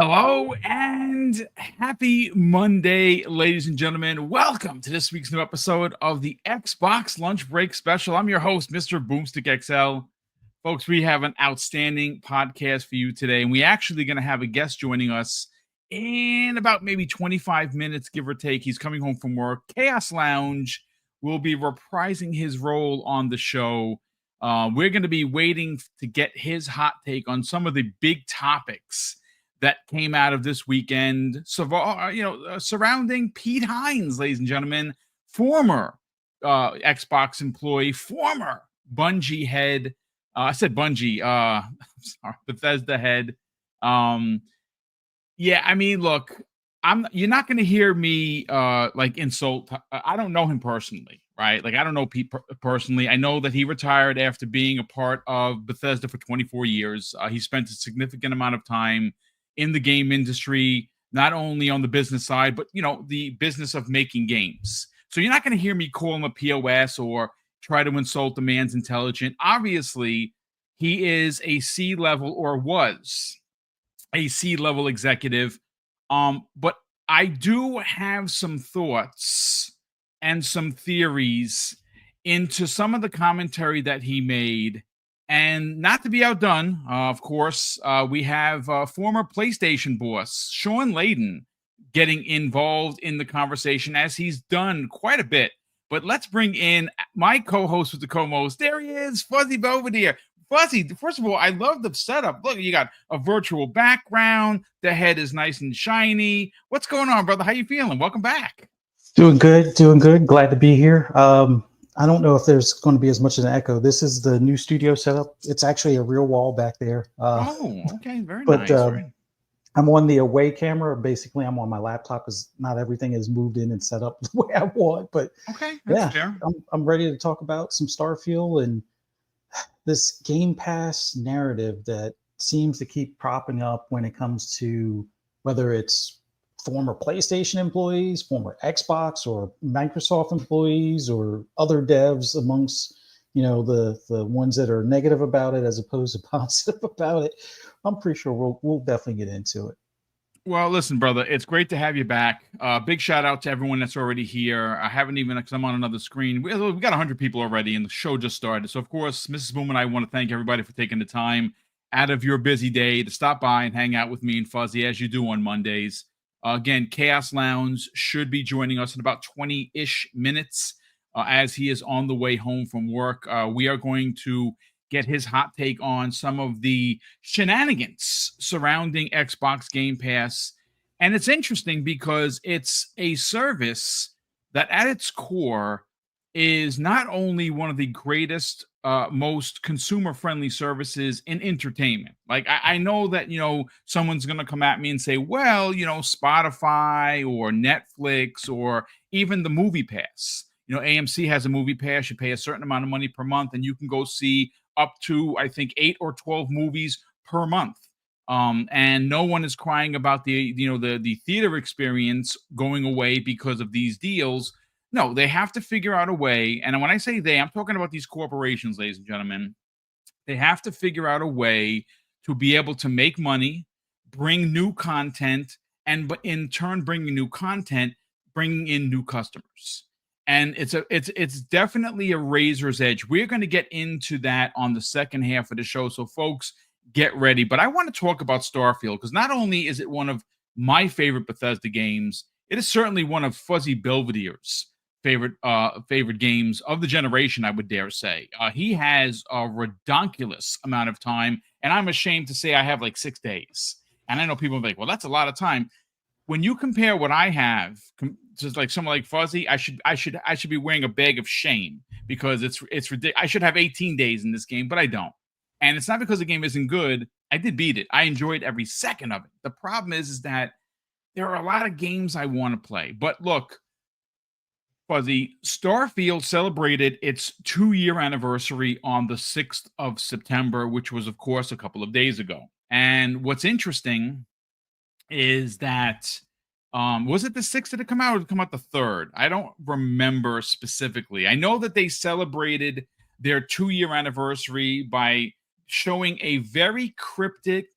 Hello and happy Monday, ladies and gentlemen. Welcome to this week's new episode of the Xbox Lunch Break Special. I'm your host, Mr. BoomStick XL. Folks, we have an outstanding podcast for you today, and we're actually going to have a guest joining us in about maybe 25 minutes, give or take. He's coming home from work. Chaos Lounge will be reprising his role on the show. We're going to be waiting to get his hot take on some of the big topics that came out of this weekend, surrounding Pete Hines, ladies and gentlemen, former Xbox employee, former Bungie head. I said Bungie, sorry, Bethesda head. Yeah, I mean, look, you're not going to hear me insult. I don't know him personally, right? Like, I don't know Pete personally. I know that he retired after being a part of Bethesda for 24 years. He spent a significant amount of time in the game industry, not only on the business side, but, the business of making games. So you're not going to hear me call him a POS or try to insult the man's intelligent. Obviously, he is a C-level or was a C-level executive. But I do have some thoughts and some theories into some of the commentary that he made. And not to be outdone, of course, we have former PlayStation boss Shaun Layden getting involved in the conversation, as he's done quite a bit. But let's bring in my co-host with the co-most. There he is, Fuzzy Belvedere. Fuzzy, first of all, I love the setup. Look, you got a virtual background. The head is nice and shiny. What's going on, brother? How you feeling? Welcome back. Doing good, doing good. Glad to be here. I don't know if there's going to be as much of an echo. This is the new studio setup. It's actually a real wall back there. Okay, very but nice. I'm on the away camera. Basically, I'm on my laptop because not everything is moved in and set up the way I want. But okay, that's fair. I'm ready to talk about some Starfield and this Game Pass narrative that seems to keep propping up when it comes to whether it's former PlayStation employees, former Xbox or Microsoft employees, or other devs amongst the ones that are negative about it as opposed to positive about it. I'm pretty sure we'll definitely get into it. Well, listen, brother, it's great to have you back. Big shout out to everyone that's already here. I haven't even, because I'm on another screen. We got 100 people already, and the show just started. So, of course, Mrs. Boom and I want to thank everybody for taking the time out of your busy day to stop by and hang out with me and Fuzzy, as you do on Mondays. Again, Chaos Lounge should be joining us in about 20-ish minutes as he is on the way home from work. We are going to get his hot take on some of the shenanigans surrounding Xbox Game Pass. And it's interesting because it's a service that at its core is not only one of the greatest, most consumer-friendly services in entertainment. Like, I know that, someone's going to come at me and say, well, Spotify or Netflix or even the Movie Pass. AMC has a Movie Pass. You pay a certain amount of money per month, and you can go see up to, I think, 8 or 12 movies per month. And no one is crying about the theater experience going away because of these deals. No, they have to figure out a way. And when I say they, I'm talking about these corporations, ladies and gentlemen. They have to figure out a way to be able to make money, bring new content, and in turn, bringing new content, bringing in new customers. And it's definitely a razor's edge. We're going to get into that on the second half of the show. So, folks, get ready. But I want to talk about Starfield because not only is it one of my favorite Bethesda games, it is certainly one of Fuzzy Belvedere's favorite games of the generation, I would dare say. He has a redonkulous amount of time, and I'm ashamed to say I have like 6 days. And I know people are like, well, that's a lot of time. When you compare what I have to like someone like Fuzzy, I should be wearing a bag of shame because it's ridiculous. I should have 18 days in this game, but I don't. And it's not because the game isn't good. I did beat it. I enjoyed every second of it. The problem is that there are a lot of games I want to play. But look, Fuzzy, Starfield celebrated its 2-year anniversary on the 6th of September, which was, of course, a couple of days ago. And what's interesting is that, was it the 6th that it come out, or did it come out the 3rd? I don't remember specifically. I know that they celebrated their 2-year anniversary by showing a very cryptic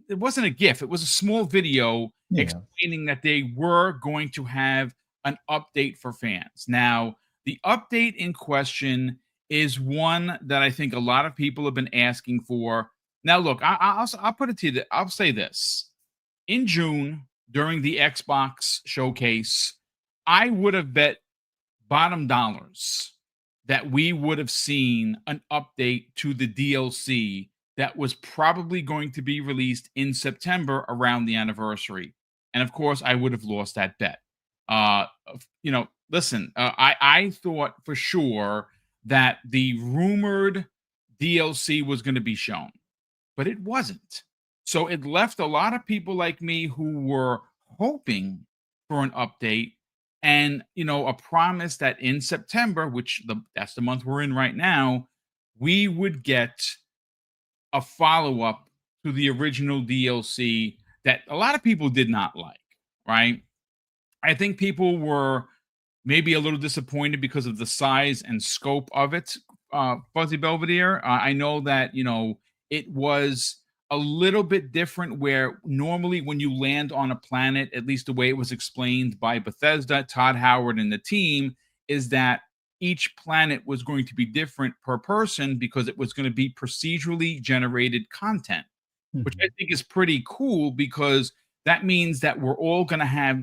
it wasn't a GIF. It was a small video Yeah. explaining that they were going to have an update for fans. Now, the update in question is one that I think a lot of people have been asking for. Now, look, I'll put it to you. I'll say this: in June during the Xbox showcase, I would have bet bottom dollars that we would have seen an update to the DLC that was probably going to be released in September around the anniversary. And of course, I would have lost that bet. Listen, I thought for sure that the rumored DLC was going to be shown, but it wasn't. So it left a lot of people like me who were hoping for an update and a promise that in September, that's the month we're in right now, we would get a follow-up to the original DLC that a lot of people did not like, right? I think people were maybe a little disappointed because of the size and scope of it, Fuzzy Belvedere. I know that, it was a little bit different where normally when you land on a planet, at least the way it was explained by Bethesda, Todd Howard, and the team, is that each planet was going to be different per person because it was going to be procedurally generated content, which I think is pretty cool because that means that we're all going to have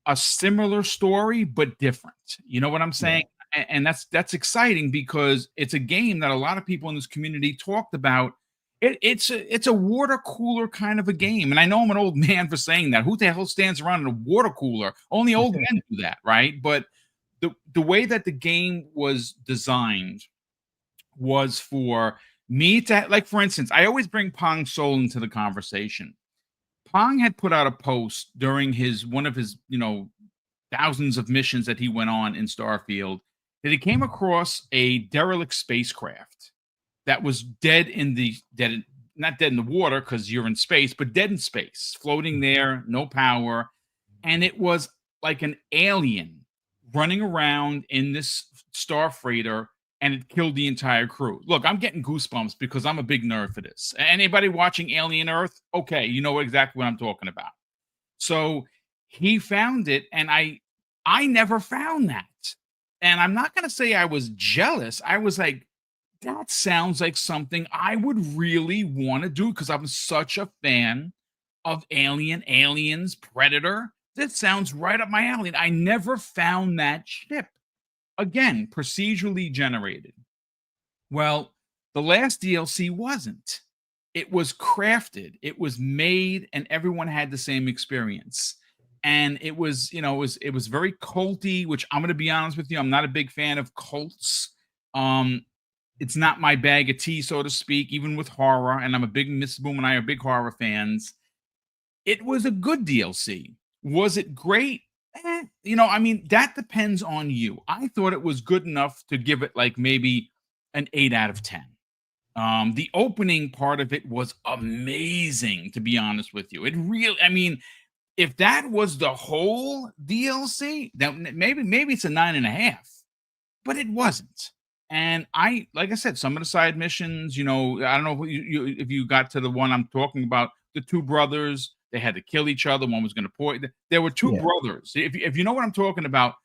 a similar story but different. You know what I'm saying? Yeah. And that's exciting because it's a game that a lot of people in this community talked about. It's a water cooler kind of a game, and I know I'm an old man for saying that. Who the hell stands around in a water cooler? Only old men do that, right? But the way that the game was designed was for me to, like, for instance, I always bring Pong Soul into the conversation. Pong had put out a post during one of his thousands of missions that he went on in Starfield that he came across a derelict spacecraft that was not dead in the water because you're in space, but dead in space, floating there, no power. And it was like an alien running around in this star freighter, and it killed the entire crew. Look, I'm getting goosebumps because I'm a big nerd for this. Anybody watching Alien Earth? Okay, you know exactly what I'm talking about. So he found it, and I never found that. And I'm not going to say I was jealous. I was like, that sounds like something I would really want to do because I'm such a fan of Aliens, Predator. That sounds right up my alley. I never found that ship. Again, procedurally generated. Well, the last DLC wasn't. It was crafted, it was made, and everyone had the same experience. And it was, it was very culty, which I'm going to be honest with you, I'm not a big fan of cults. It's not my bag of tea, so to speak, even with horror. And I'm a big Mrs. Boom and I are big horror fans. It was a good DLC. Was it great? That depends on you. I thought it was good enough to give it like maybe an 8 out of 10. The opening part of it was amazing, to be honest with you. It really, if that was the whole DLC, then maybe it's a 9.5, but it wasn't. And like I said, some of the side missions, I don't know if you got to the one I'm talking about, the two brothers, they had to kill each other. One was going to point. There were two brothers. If you know what I'm talking about,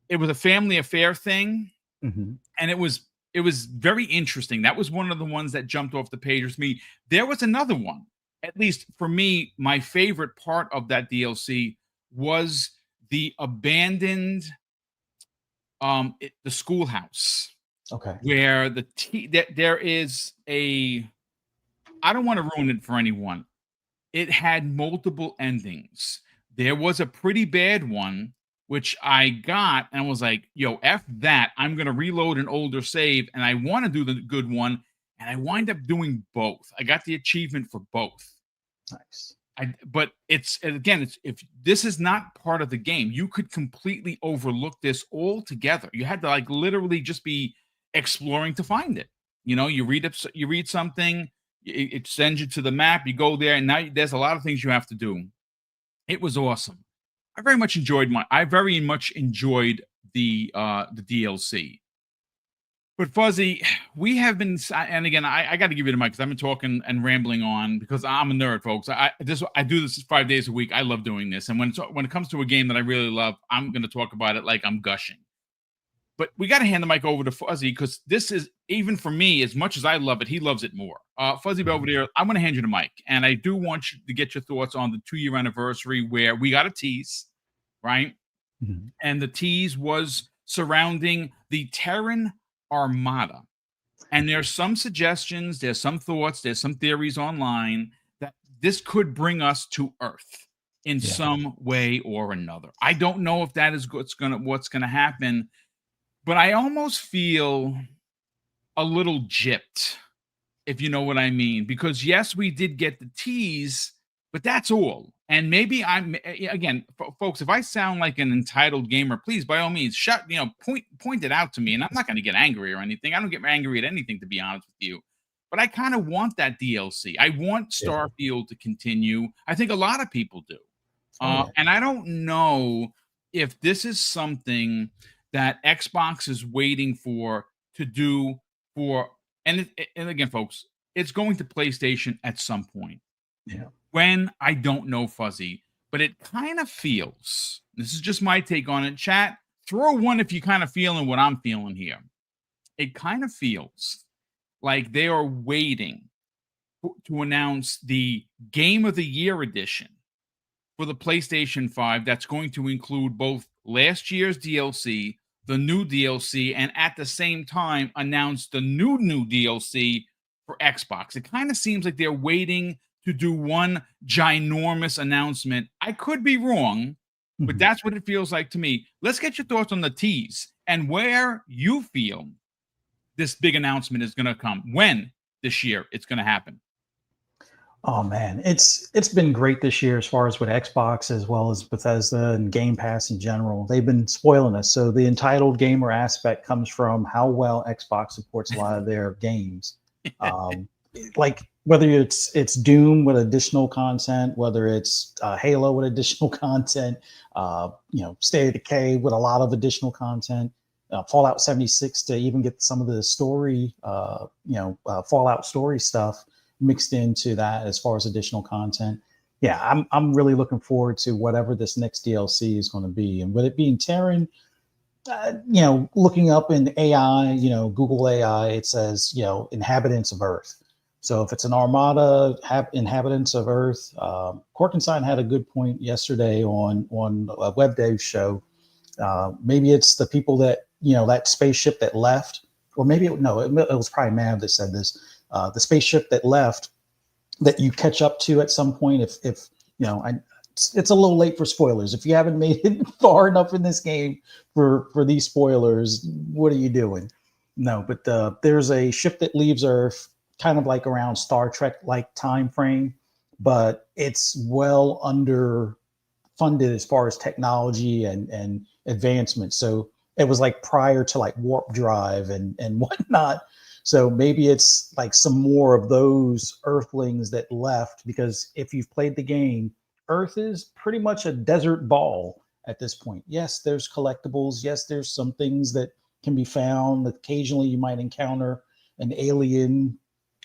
it was a family affair thing, and it was very interesting. That was one of the ones that jumped off the page with me. There was another one, at least for me, my favorite part of that DLC was the abandoned, the schoolhouse. Okay. Where there is I don't want to ruin it for anyone. It had multiple endings. There was a pretty bad one, which I got and was like, yo, F that. I'm going to reload an older save, and I want to do the good one. And I wind up doing both. I got the achievement for both. Nice. But it's if this is not part of the game, you could completely overlook this altogether. You had to like literally just be exploring to find it. You read something, it sends you to the map, you go there, and now there's a lot of things you have to do. It was awesome. I very much enjoyed the DLC. But Fuzzy, we have been, and again, I got to give you the mic because I've been talking and rambling on because I'm a nerd, folks. I do this 5 days a week. I love doing this, and when it comes to a game that I really love, I'm going to talk about it like I'm gushing. But we got to hand the mic over to Fuzzy because this is, even for me, as much as I love it, he loves it more. Fuzzy Belvedere, I'm going to hand you the mic, and I do want you to get your thoughts on the 2-year anniversary where we got a tease, right? Mm-hmm. And the tease was surrounding the Terran Armada. And there's some suggestions, there's some thoughts, there's some theories online that this could bring us to Earth in some way or another. I don't know if that is what's gonna happen, but I almost feel a little gypped, if you know what I mean. Because yes, we did get the tease, but that's all. And maybe I'm, again, folks, if I sound like an entitled gamer, please, by all means, point it out to me. And I'm not going to get angry or anything. I don't get angry at anything, to be honest with you. But I kind of want that DLC. I want Starfield to continue. I think a lot of people do. And I don't know if this is something that Xbox is waiting for to do for, and again, folks, it's going to PlayStation at some point. Yeah. When, I don't know, Fuzzy, but it kind of feels, this is just my take on it. Chat, throw one if you kind of feeling what I'm feeling here. It kind of feels like they are waiting to announce the Game of the Year edition for the PlayStation 5 that's going to include both last year's DLC, the new DLC, and at the same time announce the new DLC for Xbox. It kind of seems like they're waiting to do one ginormous announcement. I could be wrong, but that's what it feels like to me. Let's get your thoughts on the tease and where you feel this big announcement is going to come. When this year it's going to happen. Oh man, it's been great this year as far as with Xbox as well as Bethesda and Game Pass in general. They've been spoiling us. So the entitled gamer aspect comes from how well Xbox supports a lot of their games. Like whether it's Doom with additional content, whether it's Halo with additional content, State of Decay with a lot of additional content, Fallout 76 to even get some of the story, Fallout story stuff mixed into that as far as additional content. Yeah, I'm really looking forward to whatever this next DLC is going to be. And with it being Terran, looking up in AI, Google AI, it says, inhabitants of Earth. So if it's an armada, inhabitants of Earth, Corkenstein had a good point yesterday on a web dev show. Maybe it's the people that, that spaceship that left, or maybe it was probably Mav that said this. The spaceship that left that you catch up to at some point. If it's a little late for spoilers. If you haven't made it far enough in this game for these spoilers, what are you doing? No, but there's a ship that leaves Earth kind of like around Star Trek like time frame, but it's well underfunded as far as technology and advancement. So it was like prior to like warp drive and whatnot. So maybe it's like some more of those Earthlings that left, because if you've played the game, Earth is pretty much a desert ball at this point. Yes, there's collectibles. Yes, there's some things that can be found. Occasionally you might encounter an alien,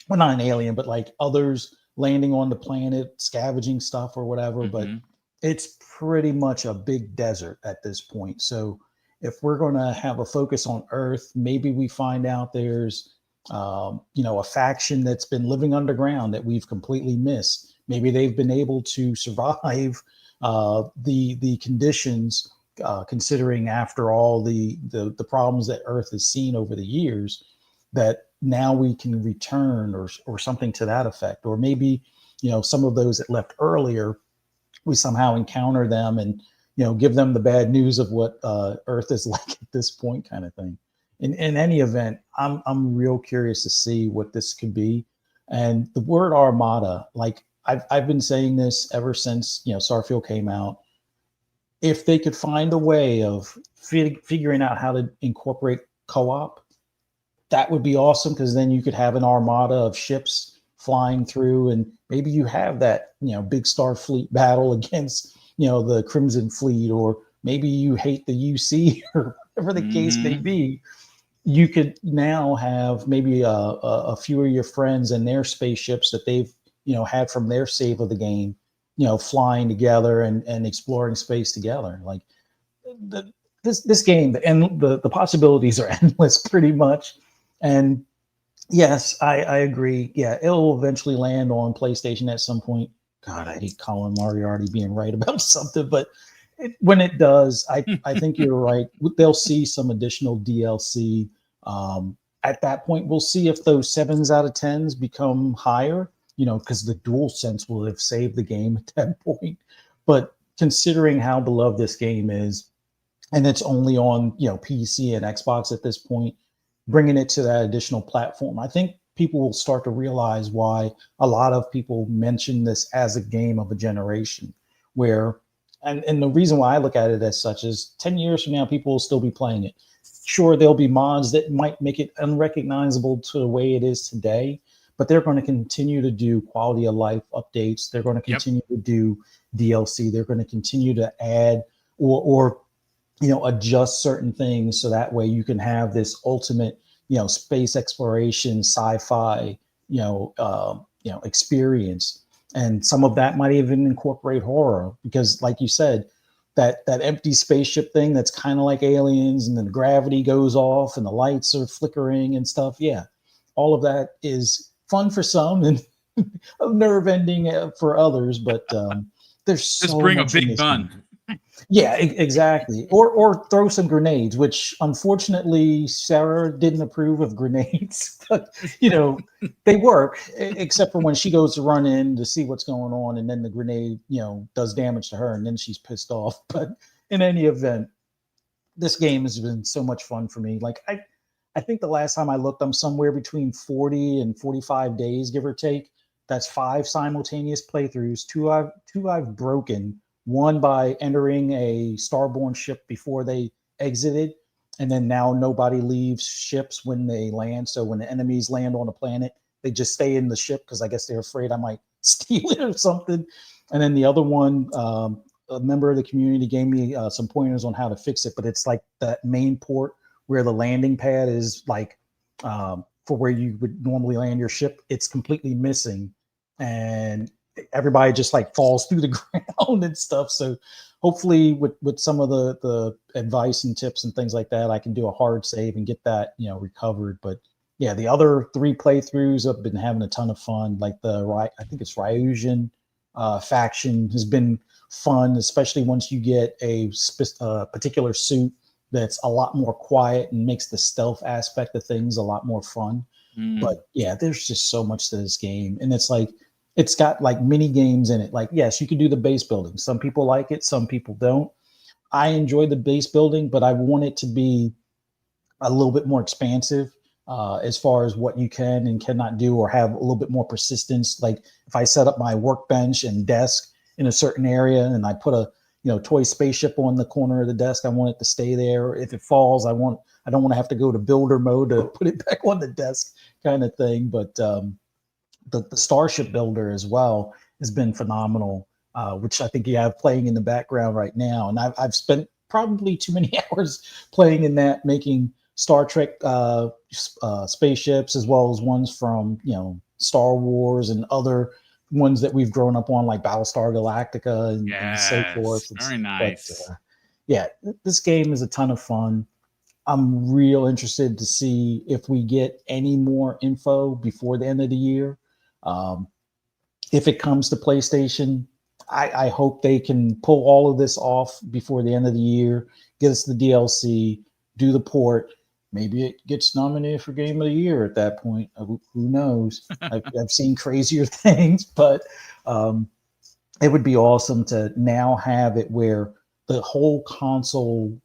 well, not an alien, but like others landing on the planet, scavenging stuff or whatever. But it's pretty much a big desert at this point. So if we're going to have a focus on Earth, maybe we find out there's a faction that's been living underground that we've completely missed. Maybe they've been able to survive the conditions, considering after all the problems that Earth has seen over the years, that now we can return or something to that effect. Or maybe, some of those that left earlier, we somehow encounter them and, give them the bad news of what Earth is like at this point, kind of thing. In any event, I'm real curious to see what this could be. And the word Armada, like I've been saying this ever since Starfield came out. If they could find a way of figuring out how to incorporate co-op, that would be awesome, because then you could have an armada of ships flying through, and maybe you have that big Starfleet battle against the Crimson Fleet, or maybe you hate the UC or whatever the case may be. you could now have maybe a few of your friends and their spaceships that they've had from their save of the game, flying together and exploring space together. Like this game, and the possibilities are endless, pretty much. And yes, I agree. Yeah, it'll eventually land on PlayStation at some point. God, I hate Colin Moriarty being right about something, but when it does, I think you're right. They'll see some additional DLC. At that point, we'll see if those 7s out of 10s become higher, because the dual sense will have saved the game at that point. But considering how beloved this game is, and it's only on PC and Xbox at this point, bringing it to that additional platform, I think people will start to realize why a lot of people mention this as a game of a generation. Where and the reason why I look at it as such is 10 years from now, people will still be playing it. Sure, there'll be mods that might make it unrecognizable to the way it is today, but they're going to continue to do quality of life updates. They're going to continue to do DLC. They're going to continue to add or adjust certain things so that way you can have this ultimate, space exploration, sci-fi, experience. And some of that might even incorporate horror, because like you said, that empty spaceship thing that's kind of like Aliens, and then gravity goes off and the lights are flickering and stuff. Yeah, all of that is fun for some and nerve ending for others. But there's so just bring a much in big this gun. game. Yeah, exactly. Or throw some grenades, which unfortunately Sarah didn't approve of grenades. But they work, except for when she goes to run in to see what's going on, and then the grenade, does damage to her, and then she's pissed off. But in any event, this game has been so much fun for me. Like I think the last time I looked, I'm somewhere between 40 and 45 days, give or take. That's 5 simultaneous playthroughs. Two I've broken. One by entering a starborn ship before they exited, and then now nobody leaves ships when they land. So when the enemies land on a planet, they just stay in the ship because I guess they're afraid I might steal it or something. And then the other one, a member of the community gave me some pointers on how to fix it, but it's like that main port where the landing pad is, like for where you would normally land your ship. It's completely missing, and everybody just like falls through the ground and stuff. So hopefully with some of the advice and tips and things like that, I can do a hard save and get that, recovered. But yeah, the other 3 playthroughs I've been having a ton of fun. Like I think it's Ryusian faction has been fun, especially once you get a particular suit that's a lot more quiet and makes the stealth aspect of things a lot more fun. But yeah, there's just so much to this game. And it's got like mini games in it. Like, yes, you can do the base building. Some people like it, some people don't. I enjoy the base building, but I want it to be a little bit more expansive as far as what you can and cannot do, or have a little bit more persistence. Like if I set up my workbench and desk in a certain area and I put a toy spaceship on the corner of the desk, I want it to stay there. If it falls, I don't want to have to go to builder mode to put it back on the desk, kind of thing. But the Starship Builder as well has been phenomenal, which I think you have playing in the background right now. And I've spent probably too many hours playing in that, making Star Trek spaceships, as well as ones from Star Wars and other ones that we've grown up on, like Battlestar Galactica and so forth. Very nice. But yeah, this game is a ton of fun. I'm real interested to see if we get any more info before the end of the year. If it comes to PlayStation, I hope they can pull all of this off before the end of the year, get us the DLC, do the port. Maybe it gets nominated for Game of the Year at that point. Who knows? I've seen crazier things, but it would be awesome to now have it where the whole console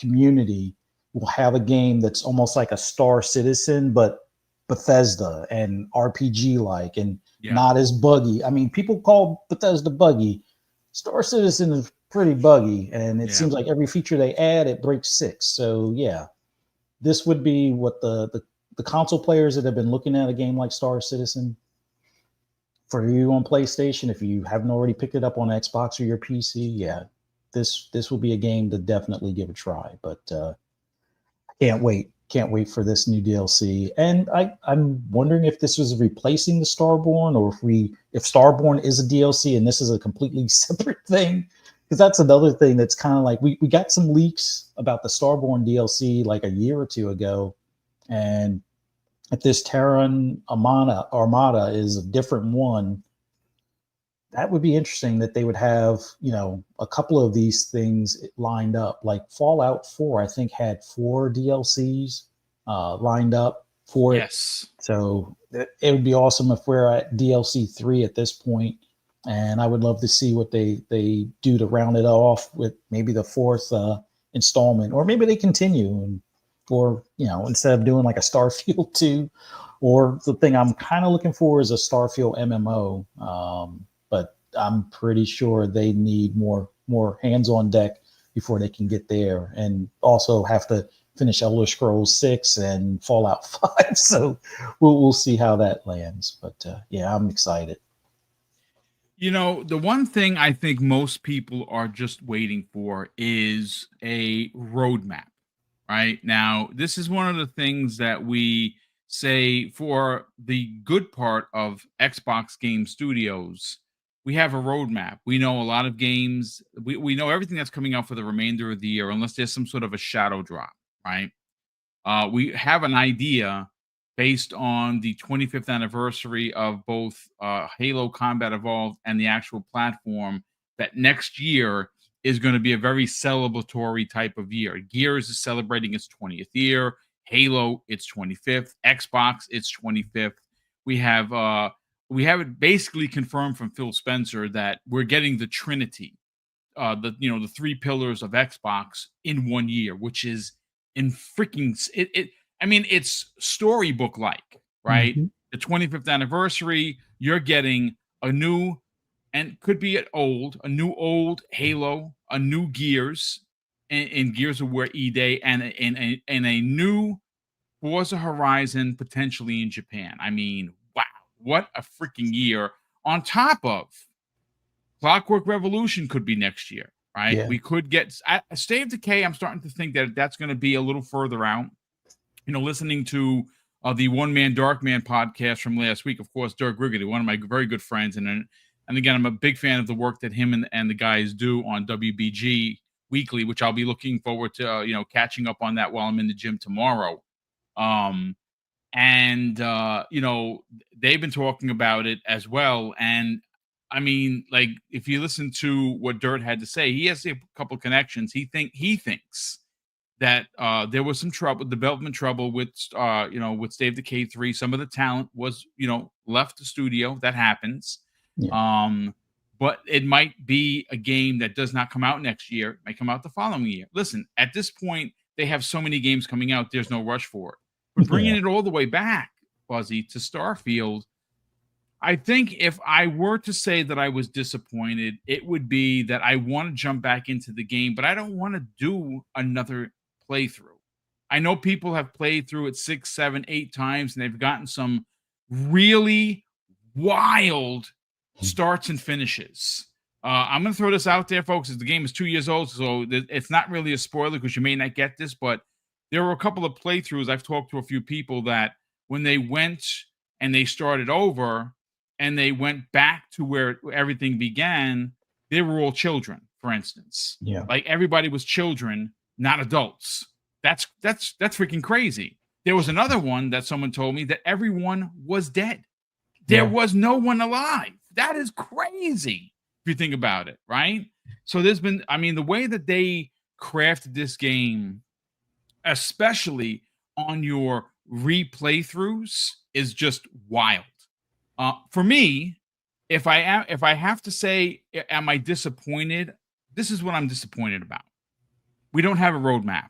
community will have a game that's almost like a Star Citizen, but Bethesda and RPG like, and not as buggy. I mean, people call Bethesda buggy. Star Citizen is pretty buggy, and it seems like every feature they add, it breaks 6. So yeah, this would be what the console players that have been looking at a game like Star Citizen, for you on PlayStation, if you haven't already picked it up on Xbox or your PC, yeah, this will be a game to definitely give a try. But can't wait. can't wait for this new DLC. And I'm wondering if this was replacing the Starborn, or if Starborn is a DLC and this is a completely separate thing. Because that's another thing that's kind of like we got some leaks about the Starborn DLC like a year or two ago, and if this Terran Armada is a different one, that would be interesting that they would have, a couple of these things lined up. Like Fallout 4, I think, had 4 DLCs lined up for it. Yes. So it would be awesome if we're at DLC 3 at this point. And I would love to see what they do to round it off with maybe the 4th installment, or maybe they continue, or instead of doing like a Starfield 2, or the thing I'm kind of looking for is a Starfield MMO. But I'm pretty sure they need more hands on deck before they can get there, and also have to finish Elder Scrolls 6 and Fallout 5. So we'll see how that lands. But yeah, I'm excited. The one thing I think most people are just waiting for is a roadmap. Right now, this is one of the things that we say for the good part of Xbox Game Studios. We have a roadmap. We know a lot of games. We know everything that's coming out for the remainder of the year, unless there's some sort of a shadow drop, right? We have an idea based on the 25th anniversary of both Halo Combat Evolved and the actual platform, that next year is going to be a very celebratory type of year. Gears is celebrating its 20th year. Halo, its 25th. Xbox, its 25th. We have it basically confirmed from Phil Spencer that we're getting the Trinity, the 3 pillars of Xbox in one year, which is in freaking it. I mean, it's storybook like, right? Mm-hmm. The 25th anniversary, you're getting a new, and could be a new old Halo, a new Gears, in Gears of War E-Day, and a new Forza Horizon potentially in Japan. I mean, wow, what a freaking year! On top of Clockwork Revolution could be next year, right? Yeah. We could get State of Decay. I'm starting to think that that's going to be a little further out. Listening to the One Man Dark Man podcast from last week, of course, Dirk Riggedy, one of my very good friends, and again, I'm a big fan of the work that him and the guys do on WBG Weekly, which I'll be looking forward to, catching up on that while I'm in the gym tomorrow. And they've been talking about it as well. And I mean, like, if you listen to what Dirt had to say, he has a couple connections. He thinks that there was some development trouble with with State of Decay 3. Some of the talent was left the studio. That happens. Yeah. But it might be a game that does not come out next year. It might come out the following year. Listen, at this point, they have so many games coming out. There's no rush for it. But bringing it all the way back, Fuzzy, to Starfield, I think if I were to say that I was disappointed, it would be that I want to jump back into the game, but I don't want to do another playthrough. I know people have played through it 6, 7, 8 times, and they've gotten some really wild starts and finishes. I'm going to throw this out there, folks, as the game is 2 years old, so it's not really a spoiler because you may not get this, but there were a couple of playthroughs. I've talked to a few people that when they went and they started over and they went back to where everything began, they were all children, for instance. Yeah. Like, everybody was children, not adults. That's freaking crazy. There was another one that someone told me that everyone was dead. There was no one alive. That is crazy if you think about it, right? So there's been, I mean, the way that they crafted this game, especially on your replay throughs, is just wild. For me, if I have to say, am I disappointed? This is what I'm disappointed about. We don't have a roadmap.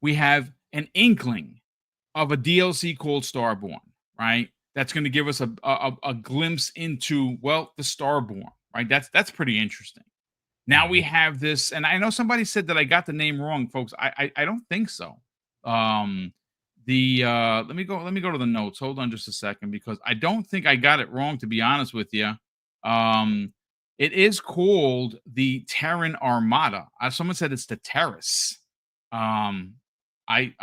We have an inkling of a DLC called Starborn, right? That's going to give us a glimpse into, well, the Starborn, right? That's pretty interesting. Now we have this, and I know somebody said that I got the name wrong, folks. I don't think so. Let me go to the notes. Hold on just a second, because I don't think I got it wrong, to be honest with you. It is called the Terran Armada. Someone said it's the Terrace. I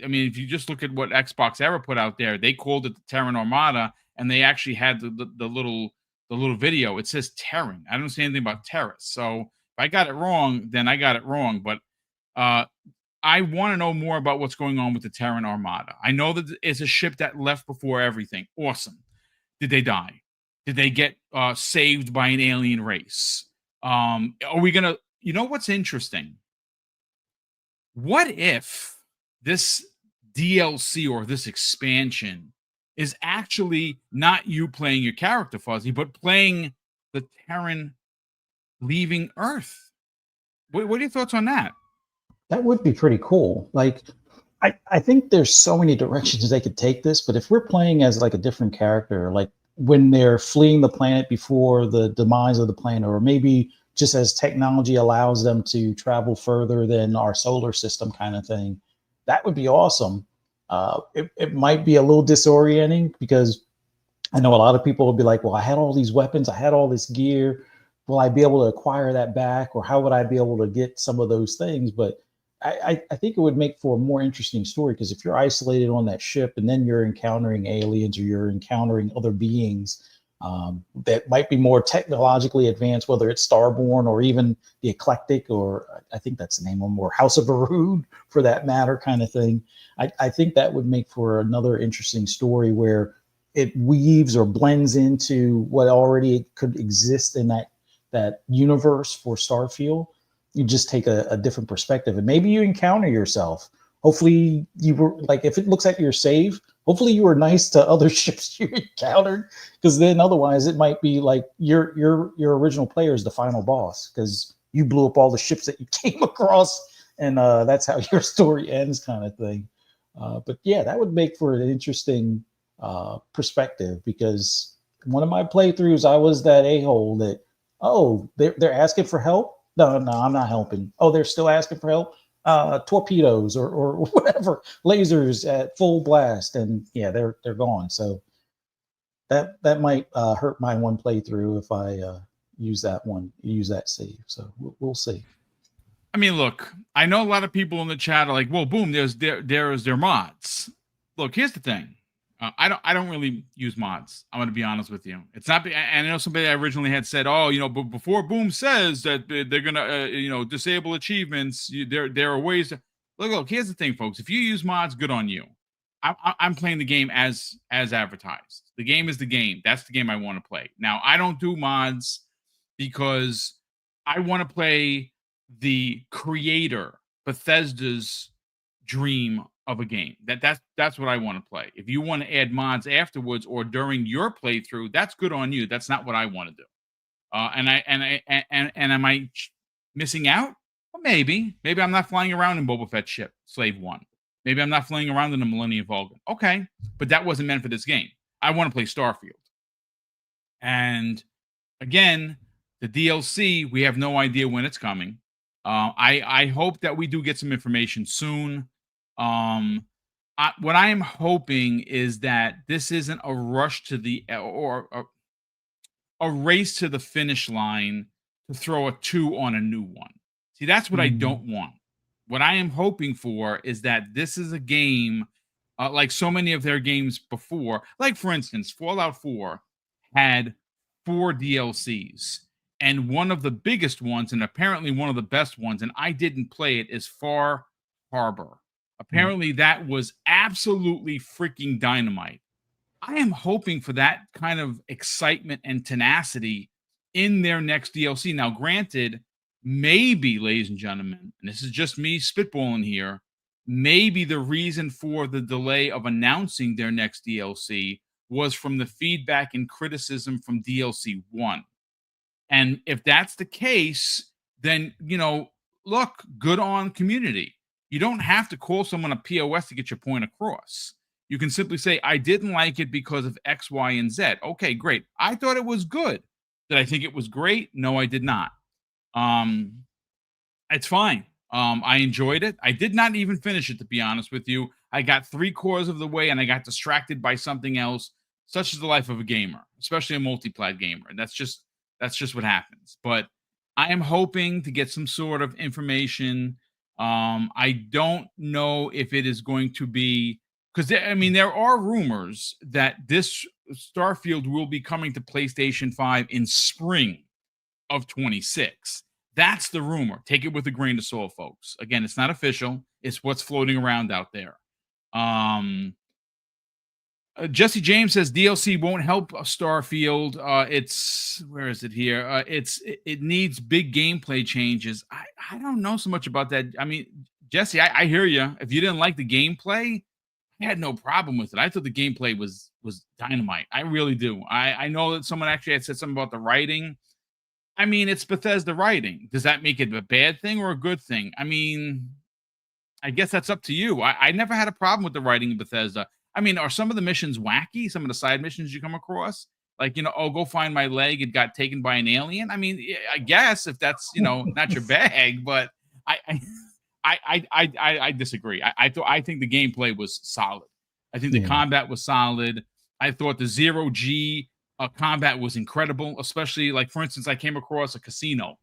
mean, if you just look at what Xbox Era put out there, they called it the Terran Armada, and they actually had the little video. It says Terran. I don't say anything about Terrace. So if I got it wrong, then I got it wrong. But uh, I want to know more about what's going on with the Terran Armada. I know that it's a ship that left before everything. Awesome. Did they die? Did they get saved by an alien race? Are we gonna? You know what's interesting? What if this DLC or this expansion is actually not you playing your character, Fuzzy, but playing the Terran leaving Earth? What are your thoughts on that? That would be pretty cool. Like, I think there's so many directions they could take this, but if we're playing as like a different character, like when they're fleeing the planet before the demise of the planet, or maybe just as technology allows them to travel further than our solar system kind of thing, that would be awesome. It might be a little disorienting because I know a lot of people will be like, well, I had all these weapons, I had all this gear. Will I be able to acquire that back? Or how would I be able to get some of those things? But I think it would make for a more interesting story because if you're isolated on that ship and then you're encountering aliens or you're encountering other beings that might be more technologically advanced, whether it's Starborn or even the Eclectic, or I think that's the name of them, or House of Varud for that matter, kind of thing. I think that would make for another interesting story where it weaves or blends into what already could exist in that universe for Starfield. You just take a different perspective and maybe you encounter yourself. Hopefully you were like, if it looks at your save, hopefully you were nice to other ships you encountered, because then otherwise it might be like your original player is the final boss because you blew up all the ships that you came across, and that's how your story ends, kind of thing. But yeah, that would make for an interesting perspective, because one of my playthroughs I was that a-hole that, oh, they're asking for help. No, I'm not helping. Oh, they're still asking for help. Torpedoes or whatever, lasers at full blast, and yeah, they're gone. So that might hurt my one playthrough if I use that save. So we'll see. I mean, look, I know a lot of people in the chat are like, "Well, boom, there's their mods." Look, here's the thing. I don't really use mods. I'm going to be honest with you. It's not. And I know somebody originally had said, "Oh, but before Boom says that they're gonna, disable achievements, there are ways to look. Here's the thing, folks. If you use mods, good on you. I'm playing the game as advertised. The game is the game. That's the game I want to play. Now, I don't do mods because I want to play the creator, Bethesda's dream of a game. That's what I want to play. If you want to add mods afterwards or during your playthrough, that's good on you. That's not what I want to do. And am I missing out? Well, maybe I'm not flying around in Boba Fett's ship, Slave One. Maybe I'm not flying around in the Millennium Falcon. Okay, but that wasn't meant for this game. I want to play Starfield. And again, the DLC, we have no idea when it's coming. I hope that we do get some information soon. What I am hoping is that this isn't a rush to the or a race to the finish line to throw a 2 on a new one. See, that's what I don't want. What I am hoping for is that this is a game like so many of their games before. Like, for instance, Fallout 4 had 4 DLCs. And one of the biggest ones, and apparently one of the best ones, and I didn't play it, is Far Harbor. Apparently that was absolutely freaking dynamite. I am hoping for that kind of excitement and tenacity in their next DLC. Now, granted, maybe, ladies and gentlemen, and this is just me spitballing here, maybe the reason for the delay of announcing their next DLC was from the feedback and criticism from DLC 1. And if that's the case, then, look, good on community. You don't have to call someone a POS to get your point across. You can simply say, I didn't like it because of X, Y, and Z. Okay, great. I thought it was good. Did I think it was great? No, I did not. It's fine. I enjoyed it. I did not even finish it, to be honest with you. I got 3/4 of the way and I got distracted by something else, such as the life of a gamer, especially a multi-plat gamer. That's just what happens. But I am hoping to get some sort of information I don't know if it is going to be, because I mean there are rumors that this Starfield will be coming to PlayStation 5 in spring of 26. That's the rumor. Take it with a grain of salt, folks. Again, it's not official. It's what's floating around out there. Jesse James says DLC won't help Starfield. It's where is it here? It needs big gameplay changes. I don't know so much about that. I mean, Jesse, I hear you. If you didn't like the gameplay, I had no problem with it. I thought the gameplay was dynamite. I really do. I know that someone actually had said something about the writing. I mean, it's Bethesda writing. Does that make it a bad thing or a good thing? I mean, I guess that's up to you. I never had a problem with the writing in Bethesda. I mean, are some of the missions wacky? Some of the side missions you come across? Like, oh, go find my leg. It got taken by an alien. I mean, I guess if that's, not your bag, but I disagree. I think the gameplay was solid. I think the combat was solid. I thought the zero G combat was incredible, especially like, for instance, I came across a casino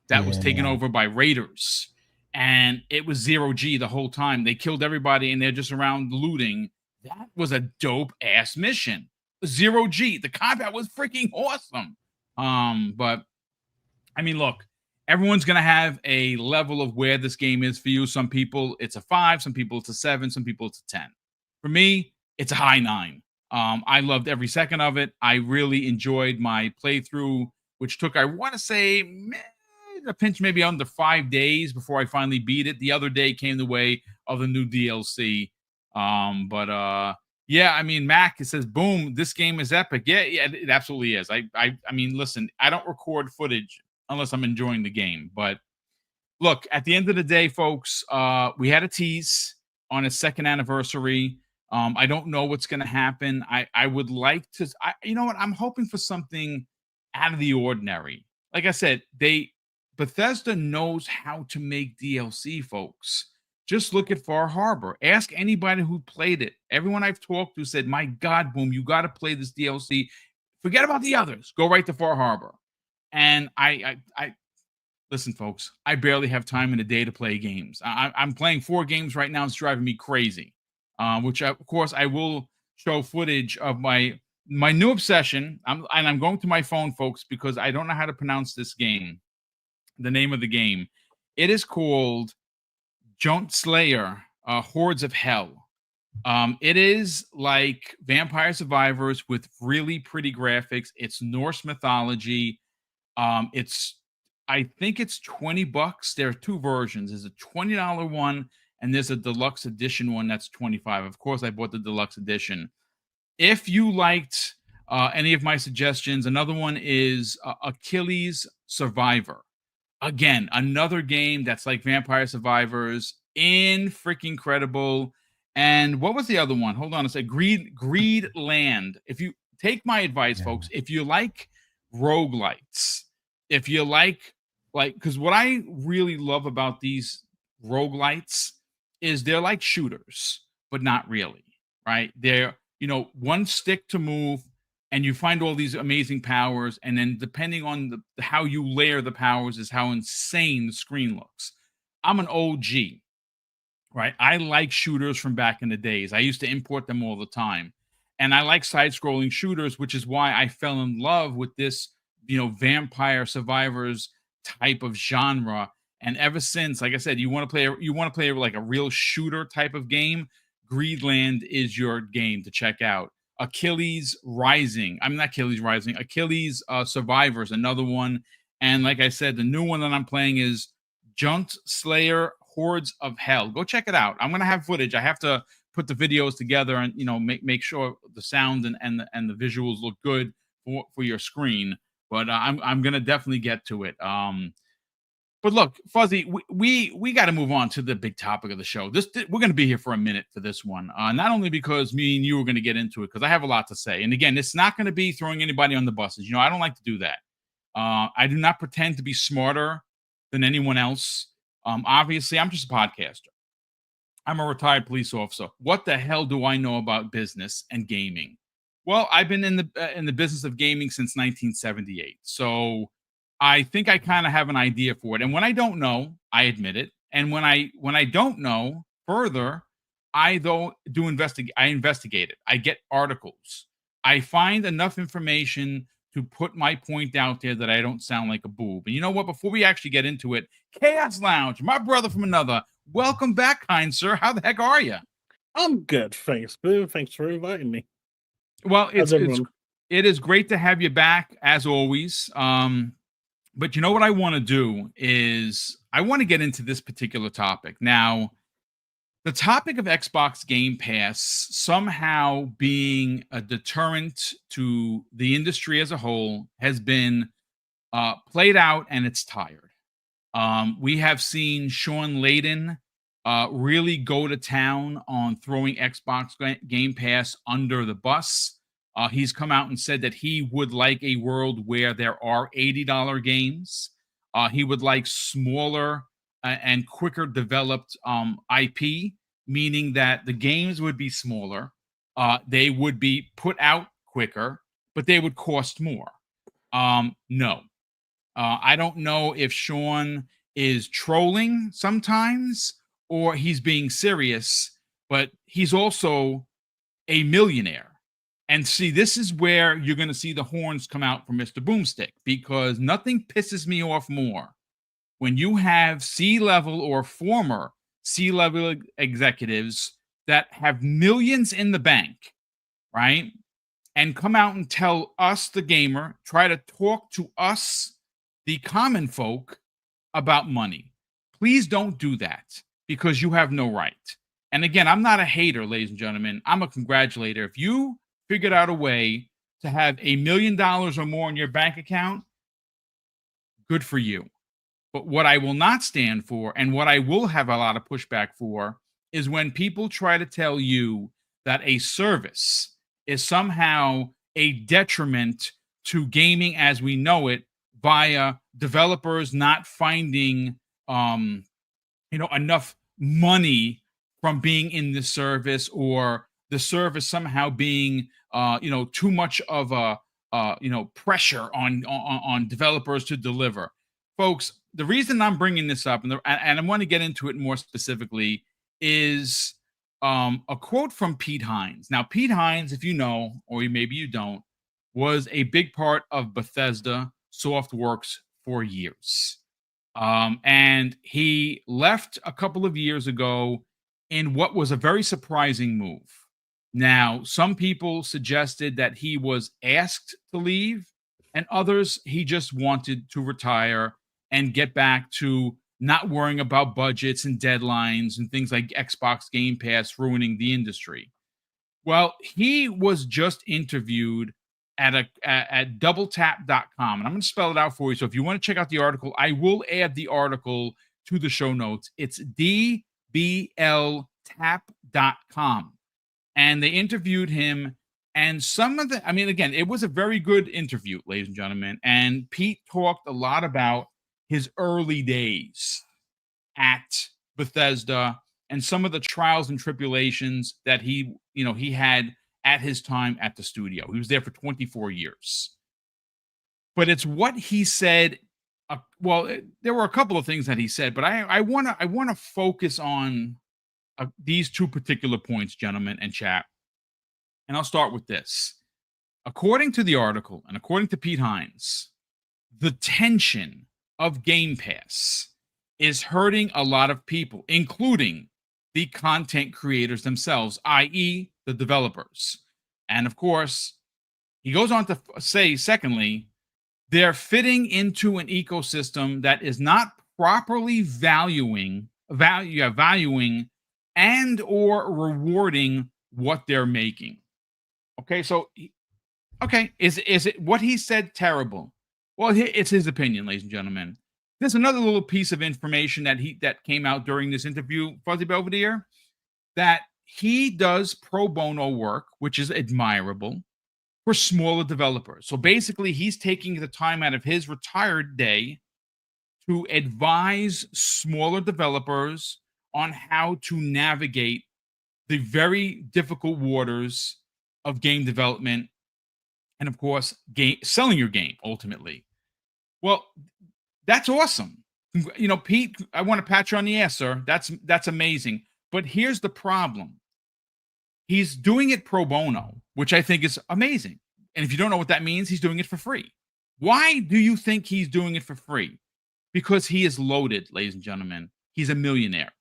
that was taken over by raiders, and it was zero G the whole time. They killed everybody, and they're just around looting. That was a dope ass mission. Zero G. The combat was freaking awesome. But I mean, look, everyone's gonna have a level of where this game is for you. Some people it's a 5, some people it's a 7, some people it's a 10. For me, it's a high 9. I loved every second of it. I really enjoyed my playthrough, which took, I want to say, a pinch maybe under 5 days before I finally beat it. The other day came the way of the new DLC. Yeah, I mean, Mac, it says, boom, this game is epic. Yeah, it absolutely is. I mean, listen, I don't record footage unless I'm enjoying the game. But look, at the end of the day, folks, we had a tease on its 2nd anniversary. I don't know what's going to happen. I would like to, you know what? I'm hoping for something out of the ordinary. Like I said, Bethesda knows how to make DLC, folks. Just look at Far Harbor. Ask anybody who played it. Everyone I've talked to said, my God, Boom, you got to play this DLC. Forget about the others. Go right to Far Harbor. And I listen, folks, I barely have time in a day to play games. I'm playing 4 games right now. It's driving me crazy. Which, of course, I will show footage of my new obsession. I'm going to my phone, folks, because I don't know how to pronounce this game. The name of the game. It is called Junt Slayer, Hordes of Hell. It is like Vampire Survivors with really pretty graphics. It's Norse mythology. I think it's $20. There are 2 versions. There's a $20 one, and there's a deluxe edition one that's $25. Of course, I bought the deluxe edition. If you liked any of my suggestions, another one is Achilles Survivor. Again, another game that's like Vampire Survivors, in freaking credible. And what was the other one? Hold on a sec. Greed Land. If you take my advice, folks, if you like roguelites, if you like, because what I really love about these roguelites is they're like shooters, but not really, right? They're, one stick to move, and you find all these amazing powers, and then depending on how you layer the powers is how insane the screen looks. I'm an OG, right? I like shooters from back in the days. I used to import them all the time. And I like side-scrolling shooters, which is why I fell in love with this, Vampire Survivors type of genre. And ever since, like I said, you want to play like a real shooter type of game, Greedland is your game to check out. Achilles Survivors, another one. And like I said, the new one that I'm playing is Junt Slayer Hordes of Hell. Go check it out. I'm gonna have footage. I have to put the videos together and make sure the sound and the visuals look good for your screen. But I'm gonna definitely get to it. But look, Fuzzy, we got to move on to the big topic of the show. We're going to be here for a minute for this one. Not only because me and you are going to get into it, because I have a lot to say. And again, it's not going to be throwing anybody on the buses. I don't like to do that. I do not pretend to be smarter than anyone else. Obviously, I'm just a podcaster. I'm a retired police officer. What the hell do I know about business and gaming? Well, I've been in the business of gaming since 1978. So I think I kind of have an idea for it. And when I don't know, I admit it. And when I don't know further, I investigate it. I get articles. I find enough information to put my point out there that I don't sound like a boob. And you know what? Before we actually get into it, Chaos Lounge, my brother from another, welcome back, kind sir. How the heck are you? I'm good, thanks, Boo. Thanks for inviting me. Well, How's everyone? it is great to have you back as always. But you know what I want to do is I want to get into this particular topic. Now, the topic of Xbox Game Pass somehow being a deterrent to the industry as a whole has been played out, and it's tired. We have seen Shaun Layden really go to town on throwing Xbox Game Pass under the bus. He's come out and said that he would like a world where there are $80 games. He would like smaller and quicker developed IP, meaning that the games would be smaller, they would be put out quicker, but they would cost more. No, I don't know if Shaun is trolling sometimes or he's being serious, but he's also a millionaire. And see, this is where you're going to see the horns come out from Mr. Boomstick, because nothing pisses me off more when you have C-level or former C-level executives that have millions in the bank, right? And come out and tell us, the gamer, try to talk to us, the common folk, about money. Please don't do that, because you have no right. And again, I'm not a hater, ladies and gentlemen. I'm a congratulator. If you figured out a way to have $1 million or more in your bank account, good for you. But what I will not stand for, and what I will have a lot of pushback for, is when people try to tell you that a service is somehow a detriment to gaming as we know it via developers not finding enough money from being in the service, or the service somehow being too much of a pressure on developers to deliver. Folks, the reason I'm bringing this up, and I want to get into it more specifically, is a quote from Pete Hines. Now, Pete Hines, if you know, or maybe you don't, was a big part of Bethesda Softworks for years. And he left a couple of years ago in what was a very surprising move. Now, some people suggested that he was asked to leave, and others, he just wanted to retire and get back to not worrying about budgets and deadlines and things like Xbox Game Pass ruining the industry. Well, he was just interviewed at doubletap.com, and I'm going to spell it out for you. So if you want to check out the article, I will add the article to the show notes. It's dbltap.com. And they interviewed him, and again, it was a very good interview, ladies and gentlemen. And Pete talked a lot about his early days at Bethesda and some of the trials and tribulations that he had at his time at the studio. He was there for 24 years. But it's what he said. There were a couple of things that he said, but I want to focus on these two particular points, gentlemen and chat. And I'll start with this. According to the article, and according to Pete Hines, the tension of Game Pass is hurting a lot of people, including the content creators themselves, i.e., the developers. And of course, he goes on to say, secondly, they're fitting into an ecosystem that is not properly valuing and or rewarding what they're making. Okay, so is it what he said terrible? Well, it's his opinion, ladies and gentlemen. There's another little piece of information that came out during this interview, Fuzzy Belvedere, that he does pro bono work, which is admirable, for smaller developers. So basically, he's taking the time out of his retired day to advise smaller developers on how to navigate the very difficult waters of game development and, of course, selling your game ultimately. Well, that's awesome. You know, Pete, I want to pat you on the ass, sir. That's amazing. But here's the problem. He's doing it pro bono, which I think is amazing. And if you don't know what that means, he's doing it for free. Why do you think he's doing it for free? Because he is loaded, ladies and gentlemen. He's a millionaire.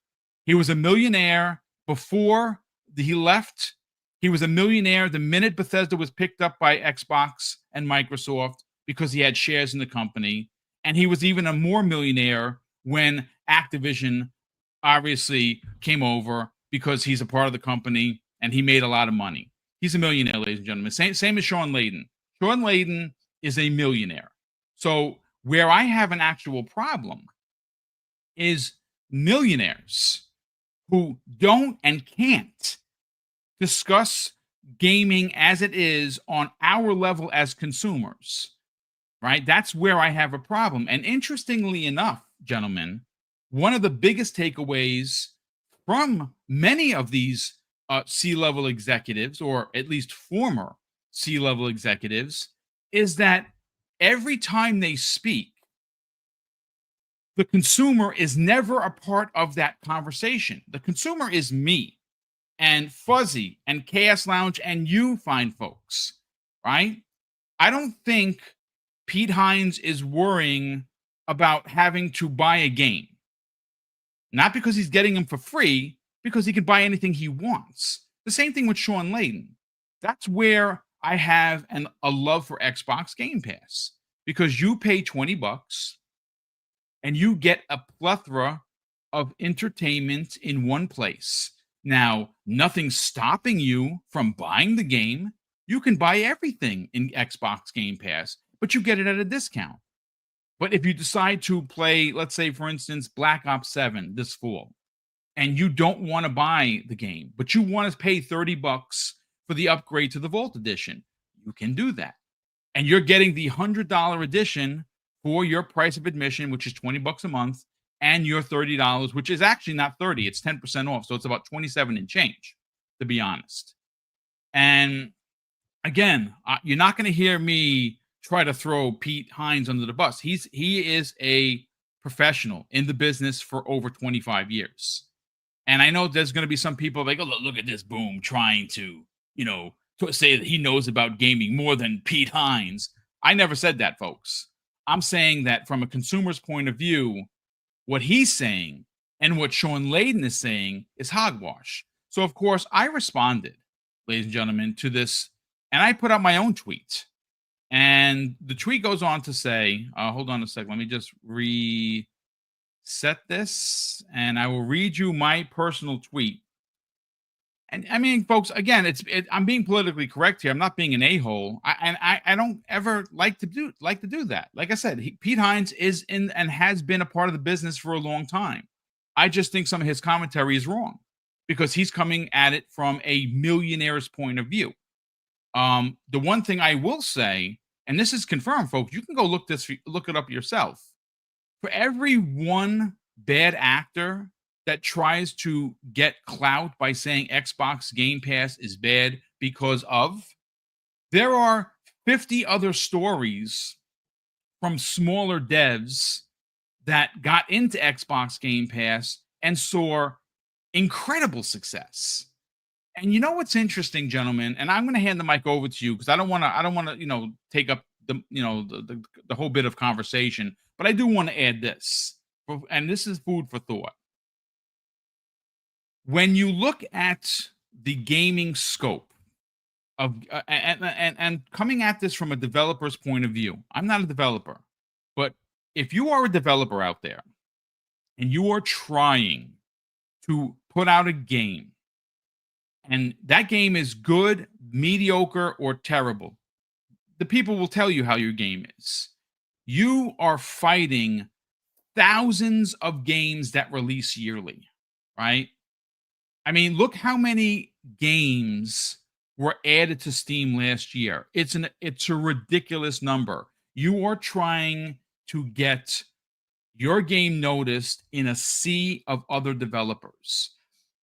He was a millionaire before he left. He was a millionaire the minute Bethesda was picked up by Xbox and Microsoft because he had shares in the company. And he was even a more millionaire when Activision obviously came over because he's a part of the company and he made a lot of money. He's a millionaire, ladies and gentlemen. Same as Shaun Layden. Shaun Layden is a millionaire. So where I have an actual problem is millionaires who don't and can't discuss gaming as it is on our level as consumers, right? That's where I have a problem. And interestingly enough, gentlemen, one of the biggest takeaways from many of these C-level executives, or at least former C-level executives, is that every time they speak, the consumer is never a part of that conversation. The consumer is me and Fuzzy and Chaos Lounge and you fine folks, right? I don't think Pete Hines is worrying about having to buy a game. Not because he's getting them for free, because he can buy anything he wants. The same thing with Shaun Layden. That's where I have a love for Xbox Game Pass, because you pay $20 and you get a plethora of entertainment in one place. Now, nothing's stopping you from buying the game. You can buy everything in Xbox Game Pass, but you get it at a discount. But if you decide to play, let's say, for instance, Black Ops 7 this fall, and you don't want to buy the game, but you want to pay $30 for the upgrade to the Vault Edition, you can do that. And you're getting the $100 edition for your price of admission, which is $20 a month, and your $30, which is actually not 30, it's 10% off. So it's about 27 and change, to be honest. And again, you're not going to hear me try to throw Pete Hines under the bus. He is a professional in the business for over 25 years. And I know there's going to be some people like, oh, look at this Boom trying to, to say that he knows about gaming more than Pete Hines. I never said that, folks. I'm saying that from a consumer's point of view, what he's saying and what Shaun Layden is saying is hogwash. So, of course, I responded, ladies and gentlemen, to this, and I put out my own tweet. And the tweet goes on to say, hold on a second, let me just reset this, and I will read you my personal tweet. And I mean, folks, again, I'm being politically correct here. I'm not being an a-hole. I don't ever like to do that. Like I said, Pete Hines is in and has been a part of the business for a long time. I just think some of his commentary is wrong because he's coming at it from a millionaire's point of view. The one thing I will say, and this is confirmed, folks, you can go look it up yourself. For every one bad actor that tries to get clout by saying Xbox Game Pass is bad because of, there are 50 other stories from smaller devs that got into Xbox Game Pass and saw incredible success. And you know what's interesting, gentlemen, and I'm going to hand the mic over to you because I don't want to, take up the whole bit of conversation, but I do want to add this, and this is food for thought. When you look at the gaming scope of and coming at this from a developer's point of view, I'm not a developer, but if you are a developer out there and you are trying to put out a game, and that game is good, mediocre, or terrible, the people will tell you how your game is. You are fighting thousands of games that release yearly, right? I mean, look how many games were added to Steam last year. It's a ridiculous number. You are trying to get your game noticed in a sea of other developers.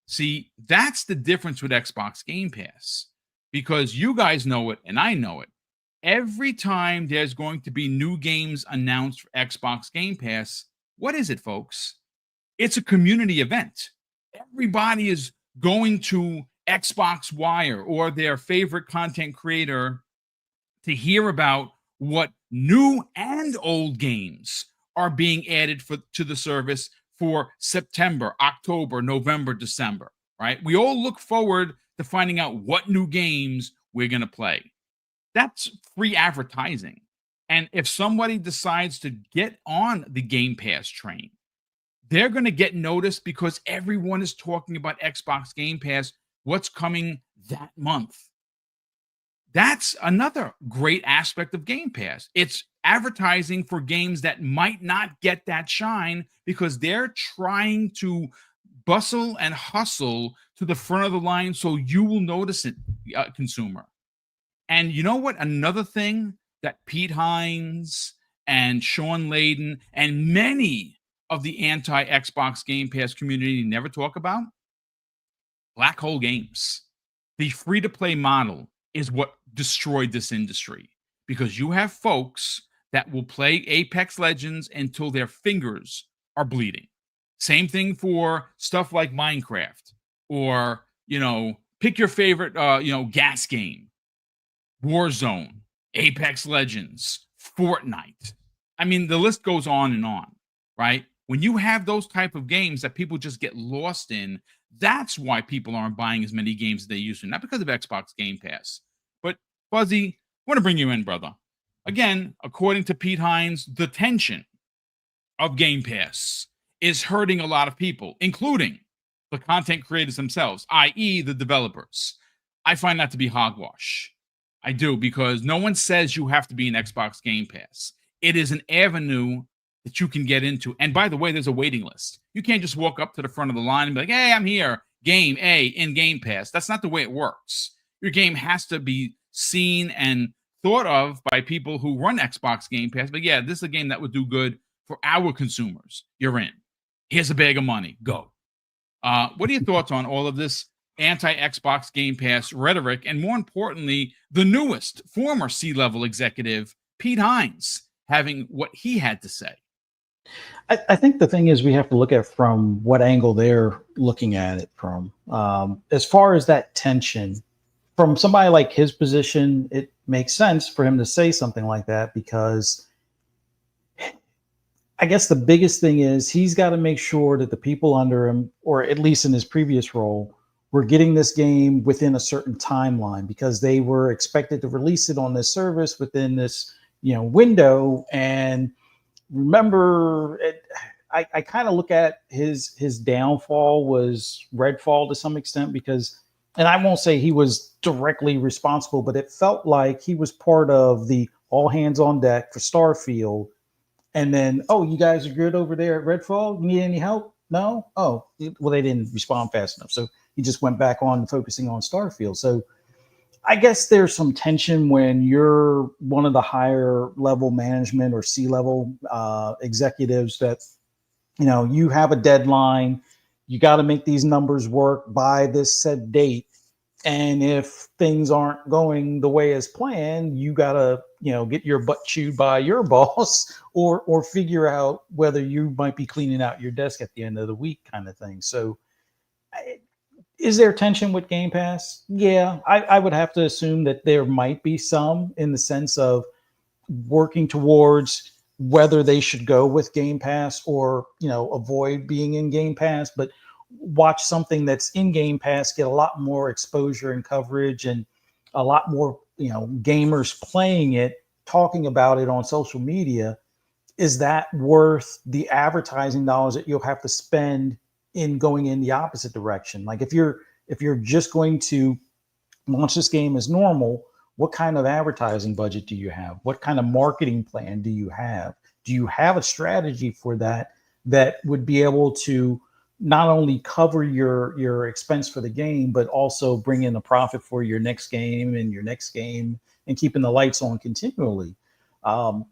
See, that's the difference with Xbox Game Pass, because you guys know it and I know it. Every time there's going to be new games announced for Xbox Game Pass, What is it, folks? It's a community event. Everybody is going to Xbox Wire or their favorite content creator to hear about what new and old games are being added to the service for September, October, November, December, right? We all look forward to finding out what new games we're going to play. That's free advertising. And if somebody decides to get on the Game Pass train, they're going to get noticed because everyone is talking about Xbox Game Pass, what's coming that month. That's another great aspect of Game Pass. It's advertising for games that might not get that shine because they're trying to bustle and hustle to the front of the line so you will notice it, consumer. And you know what? Another thing that Pete Hines and Shaun Layden and many of the anti-Xbox Game Pass community never talk about? Black hole games. The free-to-play model is what destroyed this industry because you have folks that will play Apex Legends until their fingers are bleeding. Same thing for stuff like Minecraft or, pick your favorite, gas game, Warzone, Apex Legends, Fortnite. I mean, the list goes on, right? When you have those type of games that people just get lost in, that's why people aren't buying as many games as they used to. Not because of Xbox Game Pass. But, Fuzzy, I want to bring you in, brother. Again, according to Pete Hines, the tension of Game Pass is hurting a lot of people, including the content creators themselves, i.e. the developers. I find that to be hogwash. I do, because no one says you have to be an Xbox Game Pass. It is an avenue that you can get into. And by the way, there's a waiting list. You can't just walk up to the front of the line and be like, hey, I'm here, game A in Game Pass. That's not the way it works. Your game has to be seen and thought of by people who run Xbox Game Pass. But yeah, this is a game that would do good for our consumers. You're in. Here's a bag of money. Go. What are your thoughts on all of this anti-Xbox Game Pass rhetoric? And more importantly, the newest former C-level executive, Pete Hines, having what he had to say. I think the thing is we have to look at from what angle they're looking at it from. As far as that tension, from somebody like his position, it makes sense for him to say something like that because I guess the biggest thing is he's got to make sure that the people under him, or at least in his previous role, were getting this game within a certain timeline because they were expected to release it on this service within this window. And remember, I kind of look at his downfall was Redfall to some extent because, and I won't say he was directly responsible, but it felt like he was part of the all hands on deck for Starfield. And then, oh, you guys are good over there at Redfall? You need any help? No? Oh, well, they didn't respond fast enough. So he just went back on focusing on Starfield. So I guess there's some tension when you're one of the higher level management or C-level executives that, you have a deadline. You got to make these numbers work by this set date. And if things aren't going the way as planned, you got to, get your butt chewed by your boss or figure out whether you might be cleaning out your desk at the end of the week kind of thing. So is there tension with Game Pass? Yeah, I would have to assume that there might be some in the sense of working towards whether they should go with Game Pass or, avoid being in Game Pass, but watch something that's in Game Pass get a lot more exposure and coverage and a lot more, gamers playing it, talking about it on social media. Is that worth the advertising dollars that you'll have to spend in going in the opposite direction? Like if you're just going to launch this game as normal, what kind of advertising budget do you have? What kind of marketing plan do you have? Do you have a strategy for that would be able to not only cover your expense for the game, but also bring in a profit for your next game and keeping the lights on continually? I'm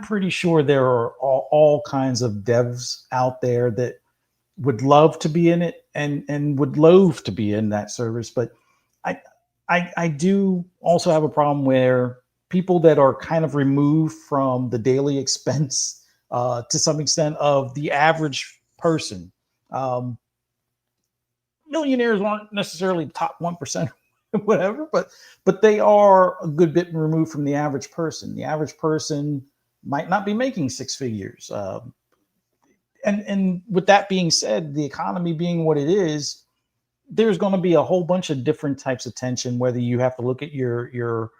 pretty sure there are all kinds of devs out there that would love to be in it and would loathe to be in that service. But I do also have a problem where people that are kind of removed from the daily expense to some extent of the average person. Millionaires aren't necessarily the top 1%, whatever, but they are a good bit removed from the average person. The average person might not be making six figures. And with that being said, the economy being what it is, there's going to be a whole bunch of different types of tension, whether you have to look at your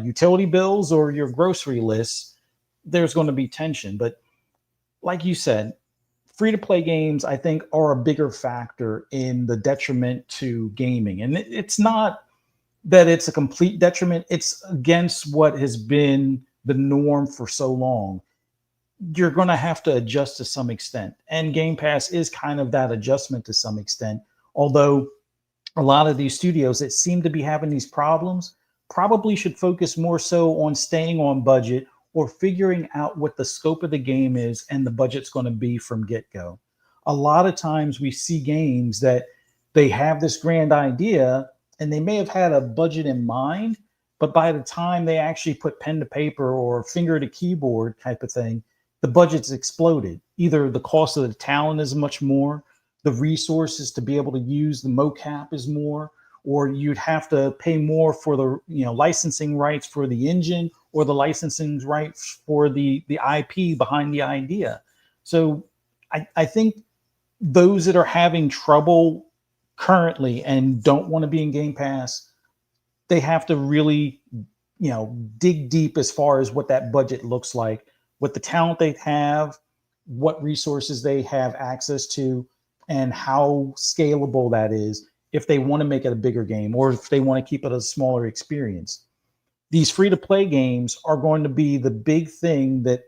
utility bills or your grocery lists. There's going to be tension. But like you said, free-to-play games, I think, are a bigger factor in the detriment to gaming. And it's not that it's a complete detriment. It's against what has been the norm for so long. You're going to have to adjust to some extent. And Game Pass is kind of that adjustment to some extent. Although a lot of these studios that seem to be having these problems probably should focus more so on staying on budget or figuring out what the scope of the game is and the budget's going to be from get-go. A lot of times we see games that they have this grand idea and they may have had a budget in mind, but by the time they actually put pen to paper or finger to keyboard type of thing, the budget's exploded. Either the cost of the talent is much more, the resources to be able to use the mocap is more, or you'd have to pay more for the licensing rights for the engine or the licensing rights for the IP behind the idea. So I think those that are having trouble currently and don't want to be in Game Pass, they have to really dig deep as far as what that budget looks like, what the talent they have, what resources they have access to, and how scalable that is if they want to make it a bigger game or if they want to keep it a smaller experience. These free-to-play games are going to be the big thing that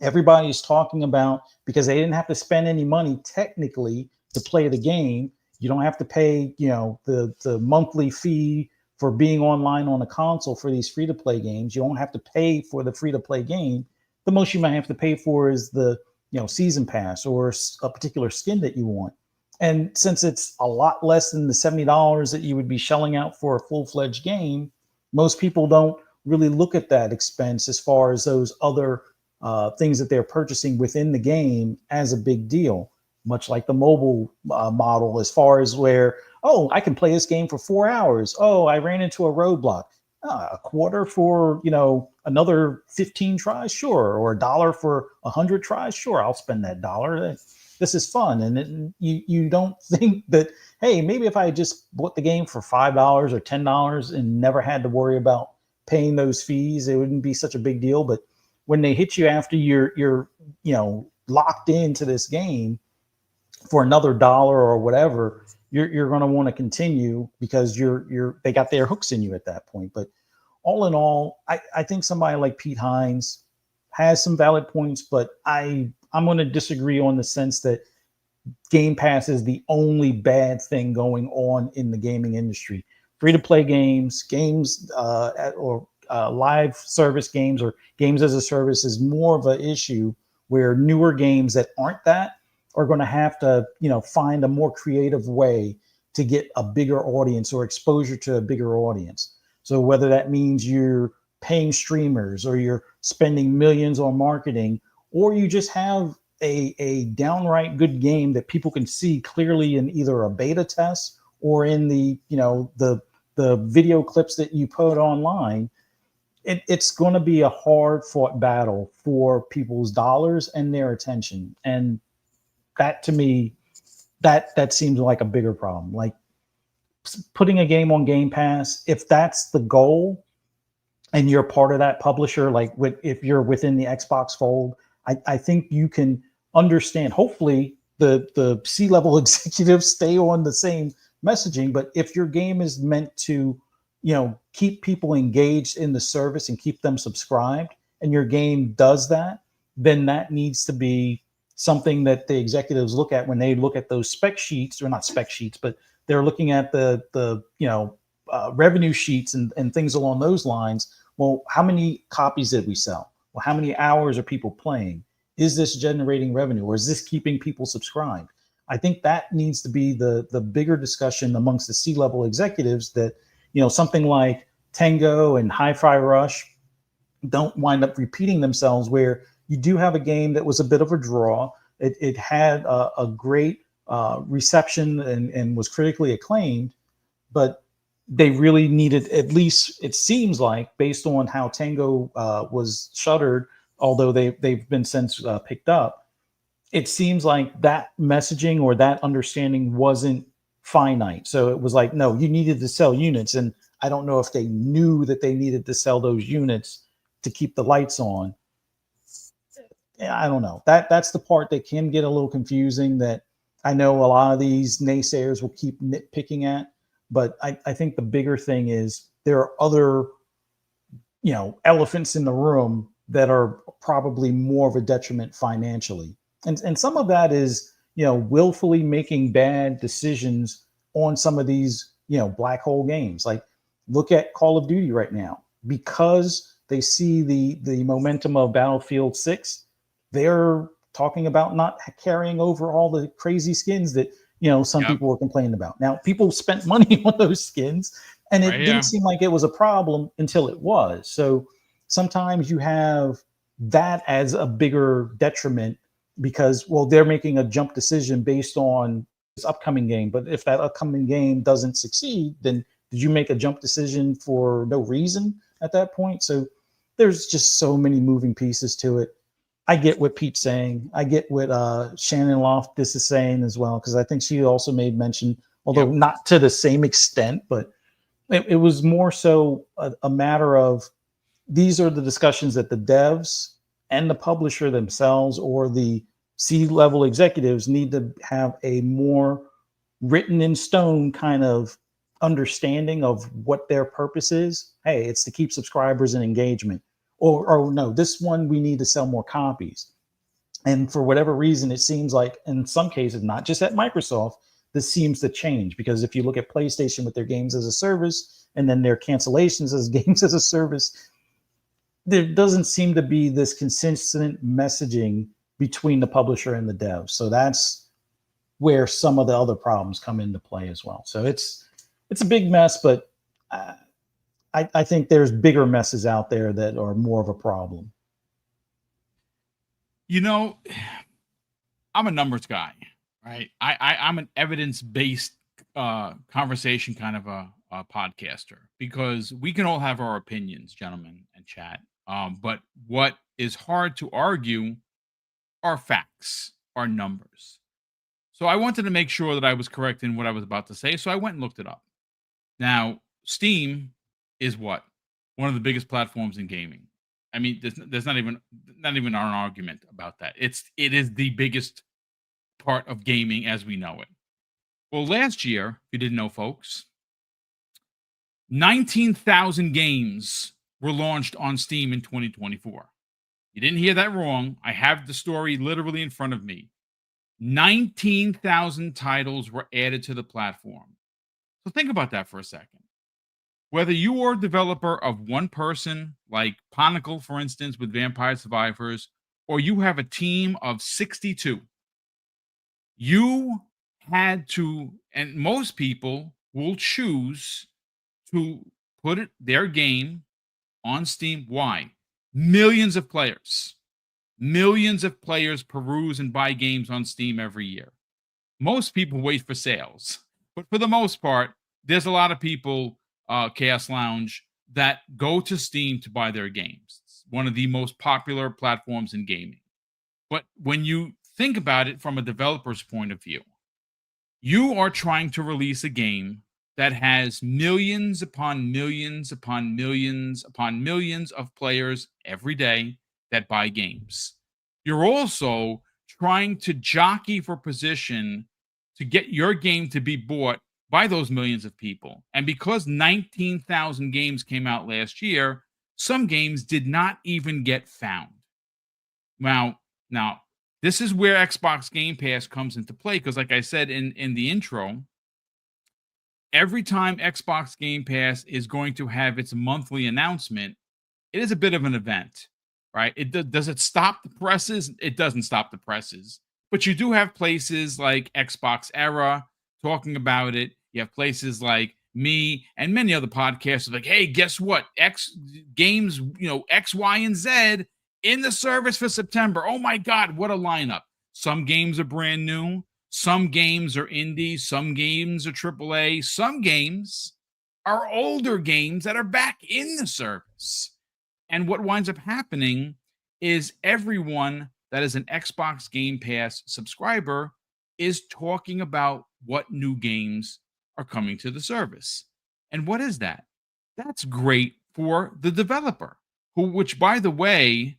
everybody's talking about because they didn't have to spend any money technically to play the game. You don't have to pay, the monthly fee for being online on a console for these free-to-play games. You don't have to pay for the free-to-play game. The most you might have to pay for is the season pass or a particular skin that you want. And since it's a lot less than the $70 that you would be shelling out for a full-fledged game, most people don't really look at that expense as far as those other things that they're purchasing within the game as a big deal, much like the mobile model as far as where, oh, I can play this game for 4 hours. Oh, I ran into a roadblock. A quarter for, another 15 tries, sure. Or $1 for 100 tries, sure. I'll spend that dollar. This is fun. And you don't think that, hey, maybe if I just bought the game for $5 or $10 and never had to worry about paying those fees, it wouldn't be such a big deal. But when they hit you after you're locked into this game for another dollar or whatever, you're going to want to continue because they got their hooks in you at that point. But all in all, I think somebody like Pete Hines has some valid points, but I'm going to disagree on the sense that Game Pass is the only bad thing going on in the gaming industry. Free-to-play games, live service games or games as a service is more of an issue where newer games that aren't that are going to have to, find a more creative way to get a bigger audience or exposure to a bigger audience. So whether that means you're paying streamers or you're spending millions on marketing, or you just have a downright good game that people can see clearly in either a beta test or in the video clips that you put online, it's going to be a hard fought battle for people's dollars and their attention. And that to me, that seems like a bigger problem. Like putting a game on Game Pass, if that's the goal and you're part of that publisher, like if you're within the Xbox fold, I think you can understand. Hopefully the C-level executives stay on the same messaging, but if your game is meant to, keep people engaged in the service and keep them subscribed, and your game does that, then that needs to be something that the executives look at when they look at those spec sheets, or not spec sheets, but they're looking at the revenue sheets and things along those lines. Well, how many copies did we sell? Well, how many hours are people playing? Is this generating revenue, or is this keeping people subscribed? I think that needs to be the bigger discussion amongst the C-level executives, that, something like Tango and Hi-Fi Rush don't wind up repeating themselves, where you do have a game that was a bit of a draw. It had a great reception and was critically acclaimed, but they really needed, at least it seems like, based on how Tango was shuttered, although they've been since picked up, it seems like that messaging or that understanding wasn't finite. So it was like, no, you needed to sell units. And I don't know if they knew that they needed to sell those units to keep the lights on. I don't know. That's the part that can get a little confusing, that I know a lot of these naysayers will keep nitpicking at. But I think the bigger thing is there are other, elephants in the room that are probably more of a detriment financially. And some of that is, willfully making bad decisions on some of these, black hole games. Like, look at Call of Duty right now. Because they see the momentum of Battlefield 6, they're talking about not carrying over all the crazy skins that, some people were complaining about. Now, people spent money on those skins, and it didn't seem like it was a problem until it was. So sometimes you have that as a bigger detriment because, well, they're making a jump decision based on this upcoming game. But if that upcoming game doesn't succeed, then did you make a jump decision for no reason at that point? So there's just so many moving pieces to it. I get what Pete's saying. I get what Shannon Loftus is saying as well, because I think she also made mention, although not to the same extent, but it was more so a matter of, these are the discussions that the devs and the publisher themselves or the C-level executives need to have a more written in stone kind of understanding of what their purpose is. Hey, it's to keep subscribers and engagement. Or no, this one we need to sell more copies. And for whatever reason, it seems like in some cases, not just at Microsoft, this seems to change. Because if you look at PlayStation with their games as a service and then their cancellations as games as a service, there doesn't seem to be this consistent messaging between the publisher and the dev. So that's where some of the other problems come into play as well. So it's a big mess, but I think there's bigger messes out there that are more of a problem. I'm a numbers guy, right? I'm an evidence-based conversation kind of a podcaster, because we can all have our opinions, gentlemen, and chat. But what is hard to argue are facts, are numbers. So I wanted to make sure that I was correct in what I was about to say. So I went and looked it up. Now, Steam is what? One of the biggest platforms in gaming. I mean, there's not even an argument about that. It is the biggest part of gaming as we know it. Well, last year, if you didn't know, folks, 19,000 games were launched on Steam in 2024. You didn't hear that wrong. I have the story literally in front of me. 19,000 titles were added to the platform. So think about that for a second. Whether you are a developer of one person, like Ponicle, for instance, with Vampire Survivors, or you have a team of 62, you had to, and most people will choose to put their game on Steam. Why? Millions of players peruse and buy games on Steam every year. Most people wait for sales, but for the most part, there's a lot of people, Chaos Lounge, that go to Steam to buy their games. It's one of the most popular platforms in gaming. But when you think about it from a developer's point of view, you are trying to release a game that has millions upon millions upon millions upon millions of players every day that buy games. You're also trying to jockey for position to get your game to be bought by those millions of people. And because 19,000 games came out last year, some games did not even get found. Now, this is where Xbox Game Pass comes into play, because like I said in the intro, every time Xbox Game Pass is going to have its monthly announcement, it is a bit of an event, right? Does it stop the presses? It doesn't stop the presses. But you do have places like Xbox Era talking about it. You have places like me and many other podcasts like, hey, guess what? X games, X, Y, and Z in the service for September. Oh my God, what a lineup. Some games are brand new. Some games are indie. Some games are AAA. Some games are older games that are back in the service. And what winds up happening is everyone that is an Xbox Game Pass subscriber is talking about what new games are coming to the service. And what is that? That's great for the developer, which, by the way,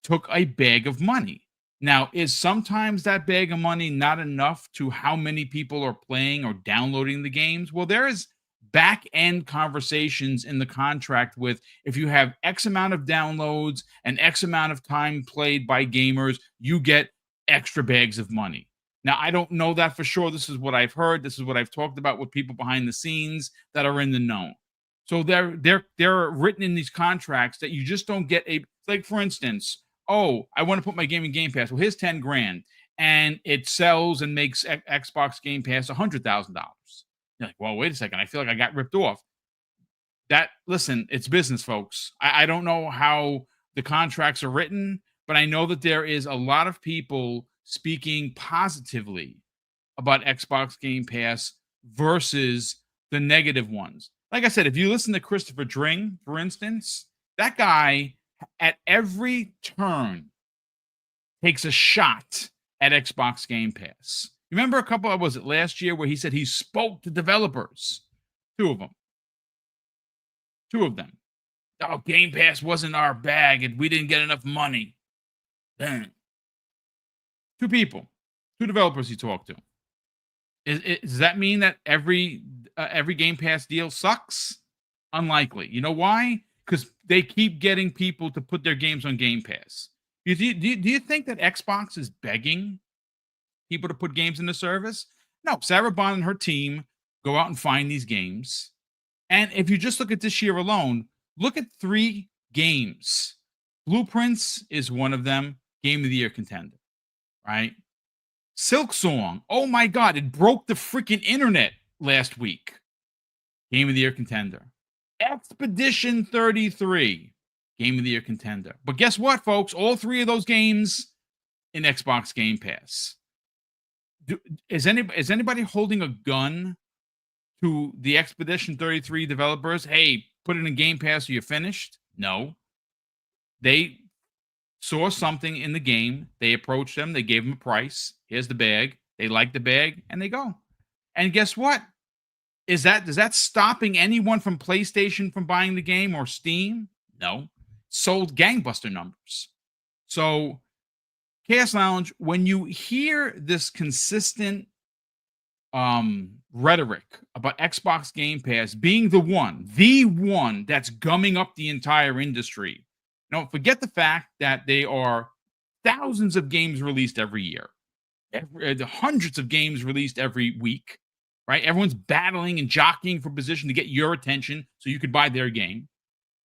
took a bag of money. Now, is sometimes that bag of money not enough to how many people are playing or downloading the games? Well, there is back end conversations in the contract with if you have X amount of downloads and X amount of time played by gamers, you get extra bags of money. Now, I don't know that for sure. This is what I've heard. This is what I've talked about with people behind the scenes that are in the know. So they're written in these contracts that you just don't get like, for instance, oh, I want to put my game in Game Pass. Well, here's 10 grand, and it sells and makes Xbox Game Pass $100,000. You're like, well, wait a second. I feel like I got ripped off. Listen, it's business, folks. I don't know how the contracts are written, but I know that there is a lot of people speaking positively about Xbox Game Pass versus the negative ones. Like I said, if you listen to Christopher Dring, for instance, that guy at every turn takes a shot at Xbox Game Pass. Remember a couple of, was it last year, where he said he spoke to developers? Two of them. Oh, Game Pass wasn't our bag and we didn't get enough money. Then two people, two developers he talked to. Does that mean that every Game Pass deal sucks? Unlikely. You know why? Because they keep getting people to put their games on Game Pass. Do you think that Xbox is begging people to put games in the service? No. Sarah Bond and her team go out and find these games. And if you just look at this year alone, look at 3 games. Blueprints is one of them, Game of the Year contender, right? Silk Song, oh my God, it broke the freaking internet last week. Game of the Year contender. Expedition 33, Game of the Year contender. But guess what, folks? All 3 of those games in Xbox Game Pass. Is anybody holding a gun to the Expedition 33 developers? Hey, put it in Game Pass or you're finished? No. They saw something in the game. They approached them. They gave them a price. Here's the bag. They like the bag, and they go. And guess what? Is that stopping anyone from PlayStation from buying the game or Steam? No. Sold gangbuster numbers. So, Chaos Lounge, when you hear this consistent rhetoric about Xbox Game Pass being the one that's gumming up the entire industry, don't forget the fact that there are thousands of games released every year, hundreds of games released every week, right? Everyone's battling and jockeying for position to get your attention so you could buy their game.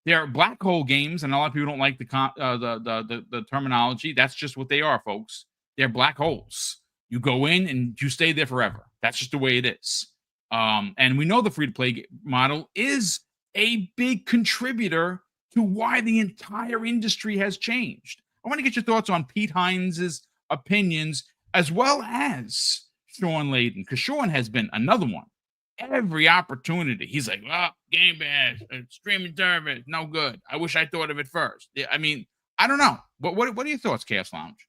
There are black hole games, and a lot of people don't like the terminology. That's just what they are, folks. They're black holes. You go in and you stay there forever. That's just the way it is. And we know the free-to-play model is a big contributor to why the entire industry has changed. I want to get your thoughts on Pete Hines' opinions as well as Shaun Layden, because Shaun has been another one. Every opportunity, he's like, Game Pass, streaming service, no good. I wish I thought of it first. I mean, I don't know. But what are your thoughts, Chaos Lounge?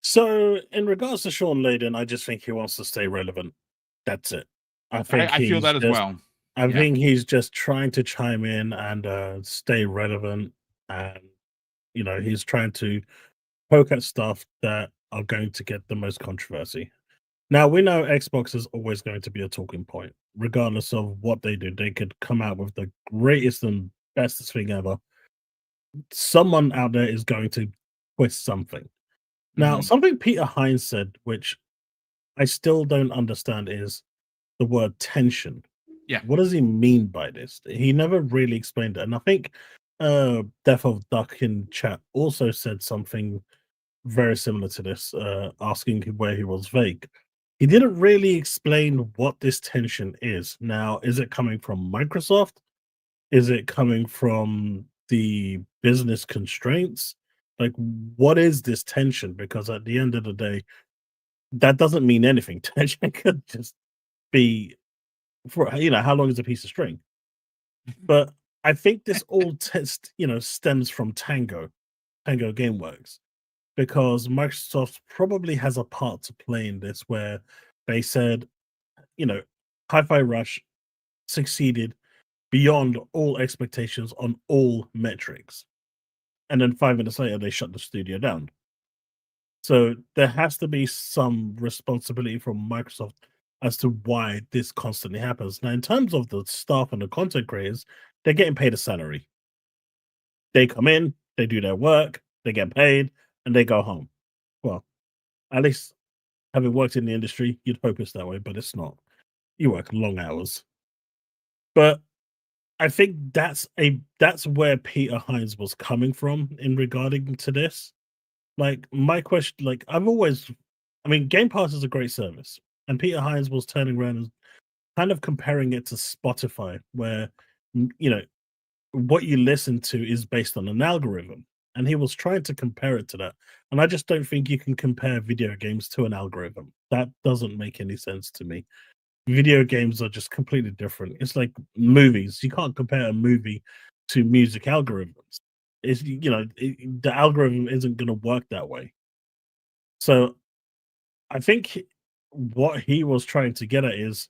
So, in regards to Shaun Layden, I just think he wants to stay relevant. That's it. I feel that as well. I think he's just trying to chime in and stay relevant, and he's trying to poke at stuff that are going to get the most controversy. Now, we know Xbox is always going to be a talking point, regardless of what they do. They could come out with the greatest and bestest thing ever. Someone out there is going to twist something. Now, something Peter Hines said, which I still don't understand, is the word tension. Yeah. What does he mean by this? He never really explained it. And I think Death of Duck in chat also said something very similar to this, asking where he was vague. He didn't really explain what this tension is. Now, is it coming from Microsoft? Is it coming from the business constraints? Like, what is this tension? Because at the end of the day, that doesn't mean anything. Tension could just be for how long is a piece of string? But I think this all stems from Tango Gameworks, because Microsoft probably has a part to play in this, where they said, Hi-Fi Rush succeeded beyond all expectations on all metrics. And then 5 minutes later, they shut the studio down. So there has to be some responsibility from Microsoft as to why this constantly happens. Now, in terms of the staff and the content creators, they're getting paid a salary. They come in, they do their work, they get paid, and they go home. Well, at least having worked in the industry, you'd hope it's that way, but it's not. You work long hours. But I think that's where Peter Hines was coming from in regarding to this. Like, my question, like, Game Pass is a great service, and Peter Hines was turning around and kind of comparing it to Spotify, where what you listen to is based on an algorithm, and he was trying to compare it to that. And I just don't think you can compare video games to an algorithm. That doesn't make any sense to me. Video games are just completely different. It's like movies. You can't compare a movie to music algorithms. The algorithm isn't going to work that way. So I think what he was trying to get at is,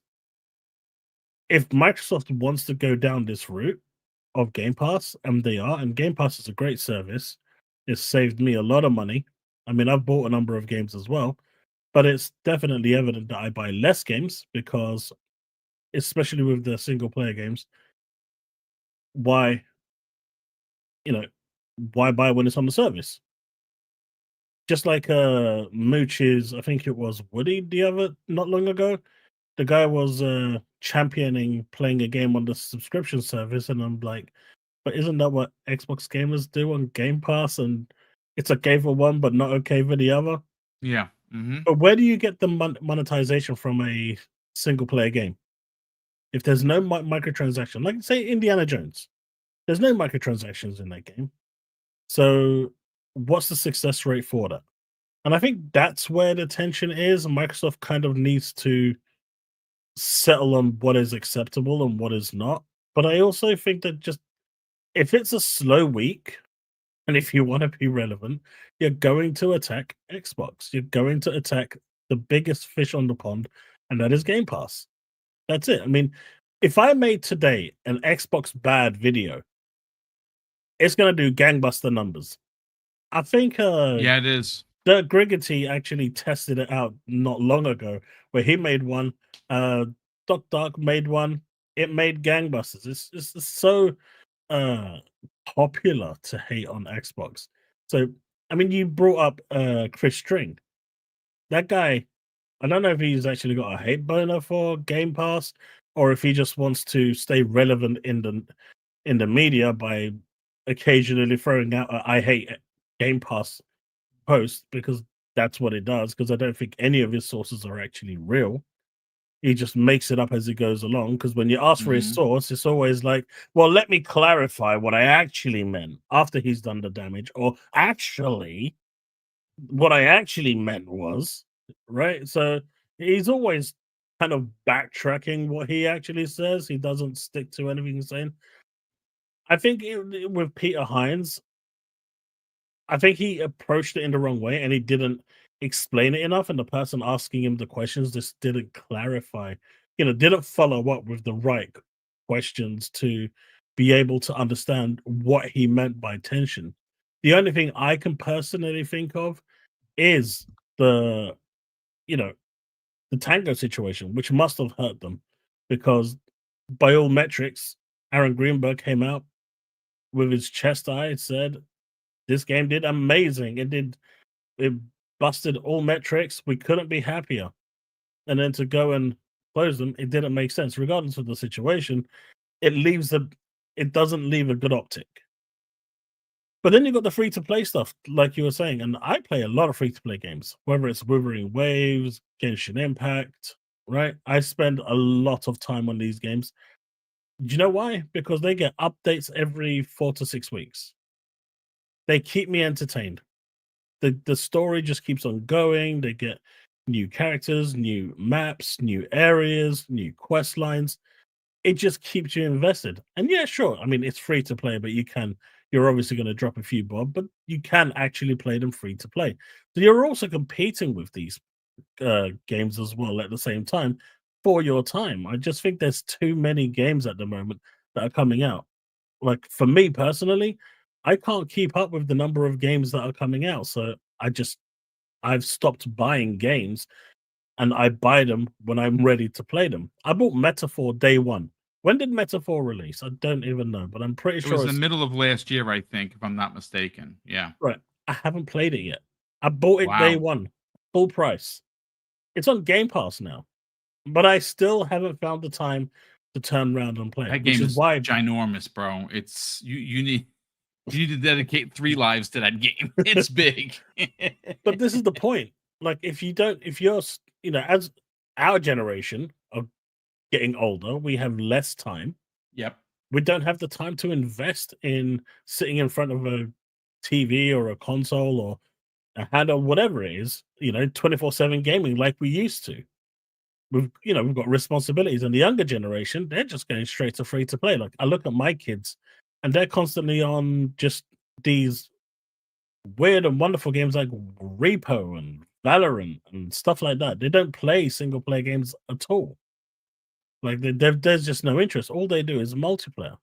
if Microsoft wants to go down this route of Game Pass, and Game Pass is a great service. It's saved me a lot of money. I mean, I've bought a number of games as well, but it's definitely evident that I buy less games because, especially with the single player games, why buy when it's on the service? Just like Mooch's, I think it was Woody not long ago. The guy was championing playing a game on the subscription service, and I'm like, but isn't that what Xbox gamers do on Game Pass? And it's okay for one, but not okay for the other. Yeah. Mm-hmm. But where do you get the monetization from a single player game? If there's no microtransaction, like say Indiana Jones, there's no microtransactions in that game. So what's the success rate for that? And I think that's where the tension is. Microsoft kind of needs to settle on what is acceptable and what is not. But I also think that just if it's a slow week, and if you want to be relevant, you're going to attack Xbox. You're going to attack the biggest fish on the pond, and that is Game Pass. That's it. I mean, if I made today an Xbox bad video, it's going to do gangbuster numbers. I think yeah, it is. Dirk Griggity actually tested it out not long ago, where he made one. Doc Dark made one. It made gangbusters. It's so popular to hate on Xbox. So, I mean, you brought up Chris String. That guy, I don't know if he's actually got a hate boner for Game Pass, or if he just wants to stay relevant in the media by occasionally throwing out a "I hate Game Pass" post, because that's what it does. Because I don't think any of his sources are actually real. He just makes it up as he goes along. Because when you ask for his source, it's always like, well, let me clarify what I actually meant after he's done the damage. Or actually, what I actually meant was, right? So he's always kind of backtracking what he actually says. He doesn't stick to anything he's saying. I think with Peter Hines, I think he approached it in the wrong way, and he didn't explain it enough, and the person asking him the questions just didn't clarify, didn't follow up with the right questions to be able to understand what he meant by tension. The only thing I can personally think of is the Tango situation, which must have hurt them, because by all metrics, Aaron Greenberg came out with his chest high, said this game did amazing. It busted all metrics. We couldn't be happier. And then to go and close them, it didn't make sense. Regardless of the situation, it doesn't leave a good optic. But then you got the free-to-play stuff, like you were saying, and I play a lot of free-to-play games, whether it's Wuthering Waves, Genshin Impact, right? I spend a lot of time on these games. Do you know why? Because they get updates every 4 to 6 weeks. They keep me entertained. The story just keeps on going. They get new characters, new maps, new areas, new quest lines. It just keeps you invested. And yeah, sure. I mean, it's free to play, but you're obviously going to drop a few bob, but you can actually play them free to play. So you're also competing with these games as well at the same time for your time. I just think there's too many games at the moment that are coming out. Like for me personally, I can't keep up with the number of games that are coming out. So I've stopped buying games and I buy them when I'm ready to play them. I bought Metaphor day one. When did Metaphor release? I don't even know, but I'm pretty It sure was the it's middle of last year, I think, if I'm not mistaken. Yeah. right. I haven't played it yet. I bought it day Wow. one, full price. It's on Game Pass now, but I still haven't found the time to turn around and play it, That which game is is why. ginormous, bro. It's you need to dedicate 3 lives to that game. It's big. But this is the point. Like, if you're, as our generation of getting older, we have less time. Yep. We don't have the time to invest in sitting in front of a TV or a console or a hand or whatever it is, 24/7 gaming like we used to. We've got responsibilities, and the younger generation, they're just going straight to free to play. Like, I look at my kids, and they're constantly on just these weird and wonderful games like Repo and Valorant and stuff like that. They don't play single player games at all. Like, there's just no interest. All they do is multiplayer.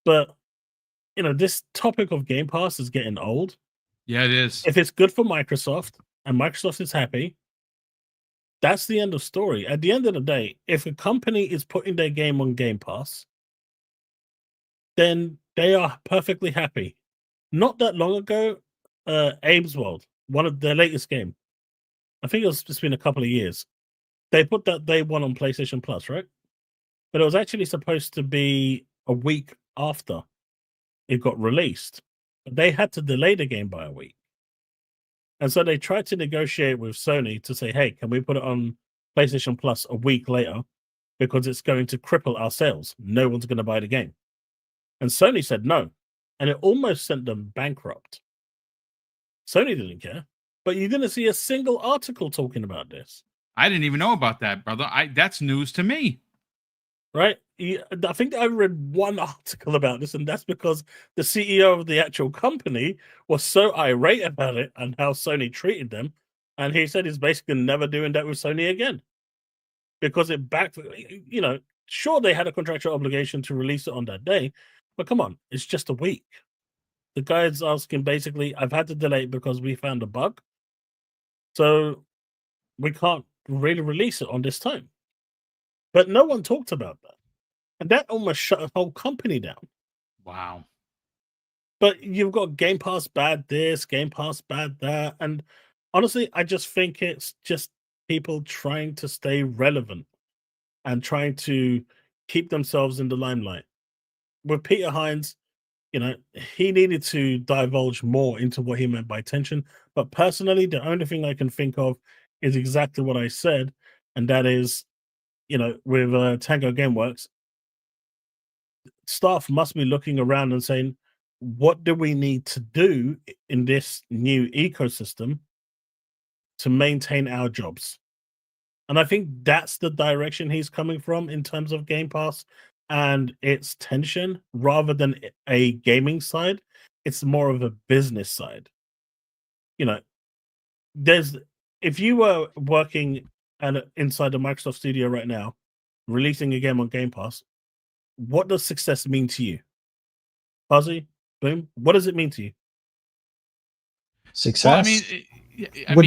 But this topic of Game Pass is getting old. Yeah, it is. If it's good for Microsoft and Microsoft is happy, that's the end of story. At the end of the day, if a company is putting their game on Game Pass, then they are perfectly happy. Not that long ago, Abe's World, one of their latest game, I think it's been a couple of years. They put that day one on PlayStation Plus, right? But it was actually supposed to be a week after it got released. But they had to delay the game by a week. And so they tried to negotiate with Sony to say, hey, can we put it on PlayStation Plus a week later? Because it's going to cripple our sales. No one's going to buy the game. And Sony said no. And it almost sent them bankrupt. Sony didn't care. But you didn't see a single article talking about this. I didn't even know about that, brother. That's news to me. Right? I think I read one article about this, and that's because the CEO of the actual company was so irate about it and how Sony treated them. And he said he's basically never doing that with Sony again. Because it sure, they had a contractual obligation to release it on that day, but come on, it's just a week. The guy's asking basically, I've had to delay it because we found a bug. So we can't really release it on this time. But no one talked about that. And that almost shut a whole company down. Wow. But you've got Game Pass bad this, Game Pass bad that. And honestly, I just think it's just people trying to stay relevant and trying to keep themselves in the limelight. With Peter Hines, he needed to divulge more into what he meant by tension. But personally, the only thing I can think of is exactly what I said. And that is, with Tango Gameworks, staff must be looking around and saying, what do we need to do in this new ecosystem to maintain our jobs? And I think that's the direction he's coming from in terms of Game Pass and its tension, rather than a gaming side. It's more of a business side. If you were working inside the Microsoft studio right now, releasing a game on Game Pass, what does success mean to you? Fuzzy, Boom, what does it mean to you? Success. Well,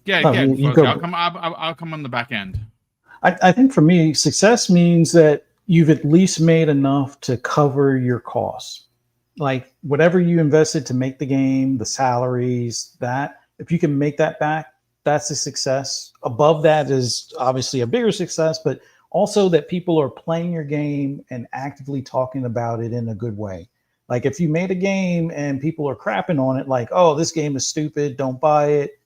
yeah. You go. I'll come on the back end. I think for me, success means that you've at least made enough to cover your costs. Like whatever you invested to make the game, the salaries, that if you can make that back, that's a success. Above that is obviously a bigger success, but also that people are playing your game and actively talking about it in a good way. Like if you made a game and people are crapping on it, like, oh, this game is stupid, don't buy it.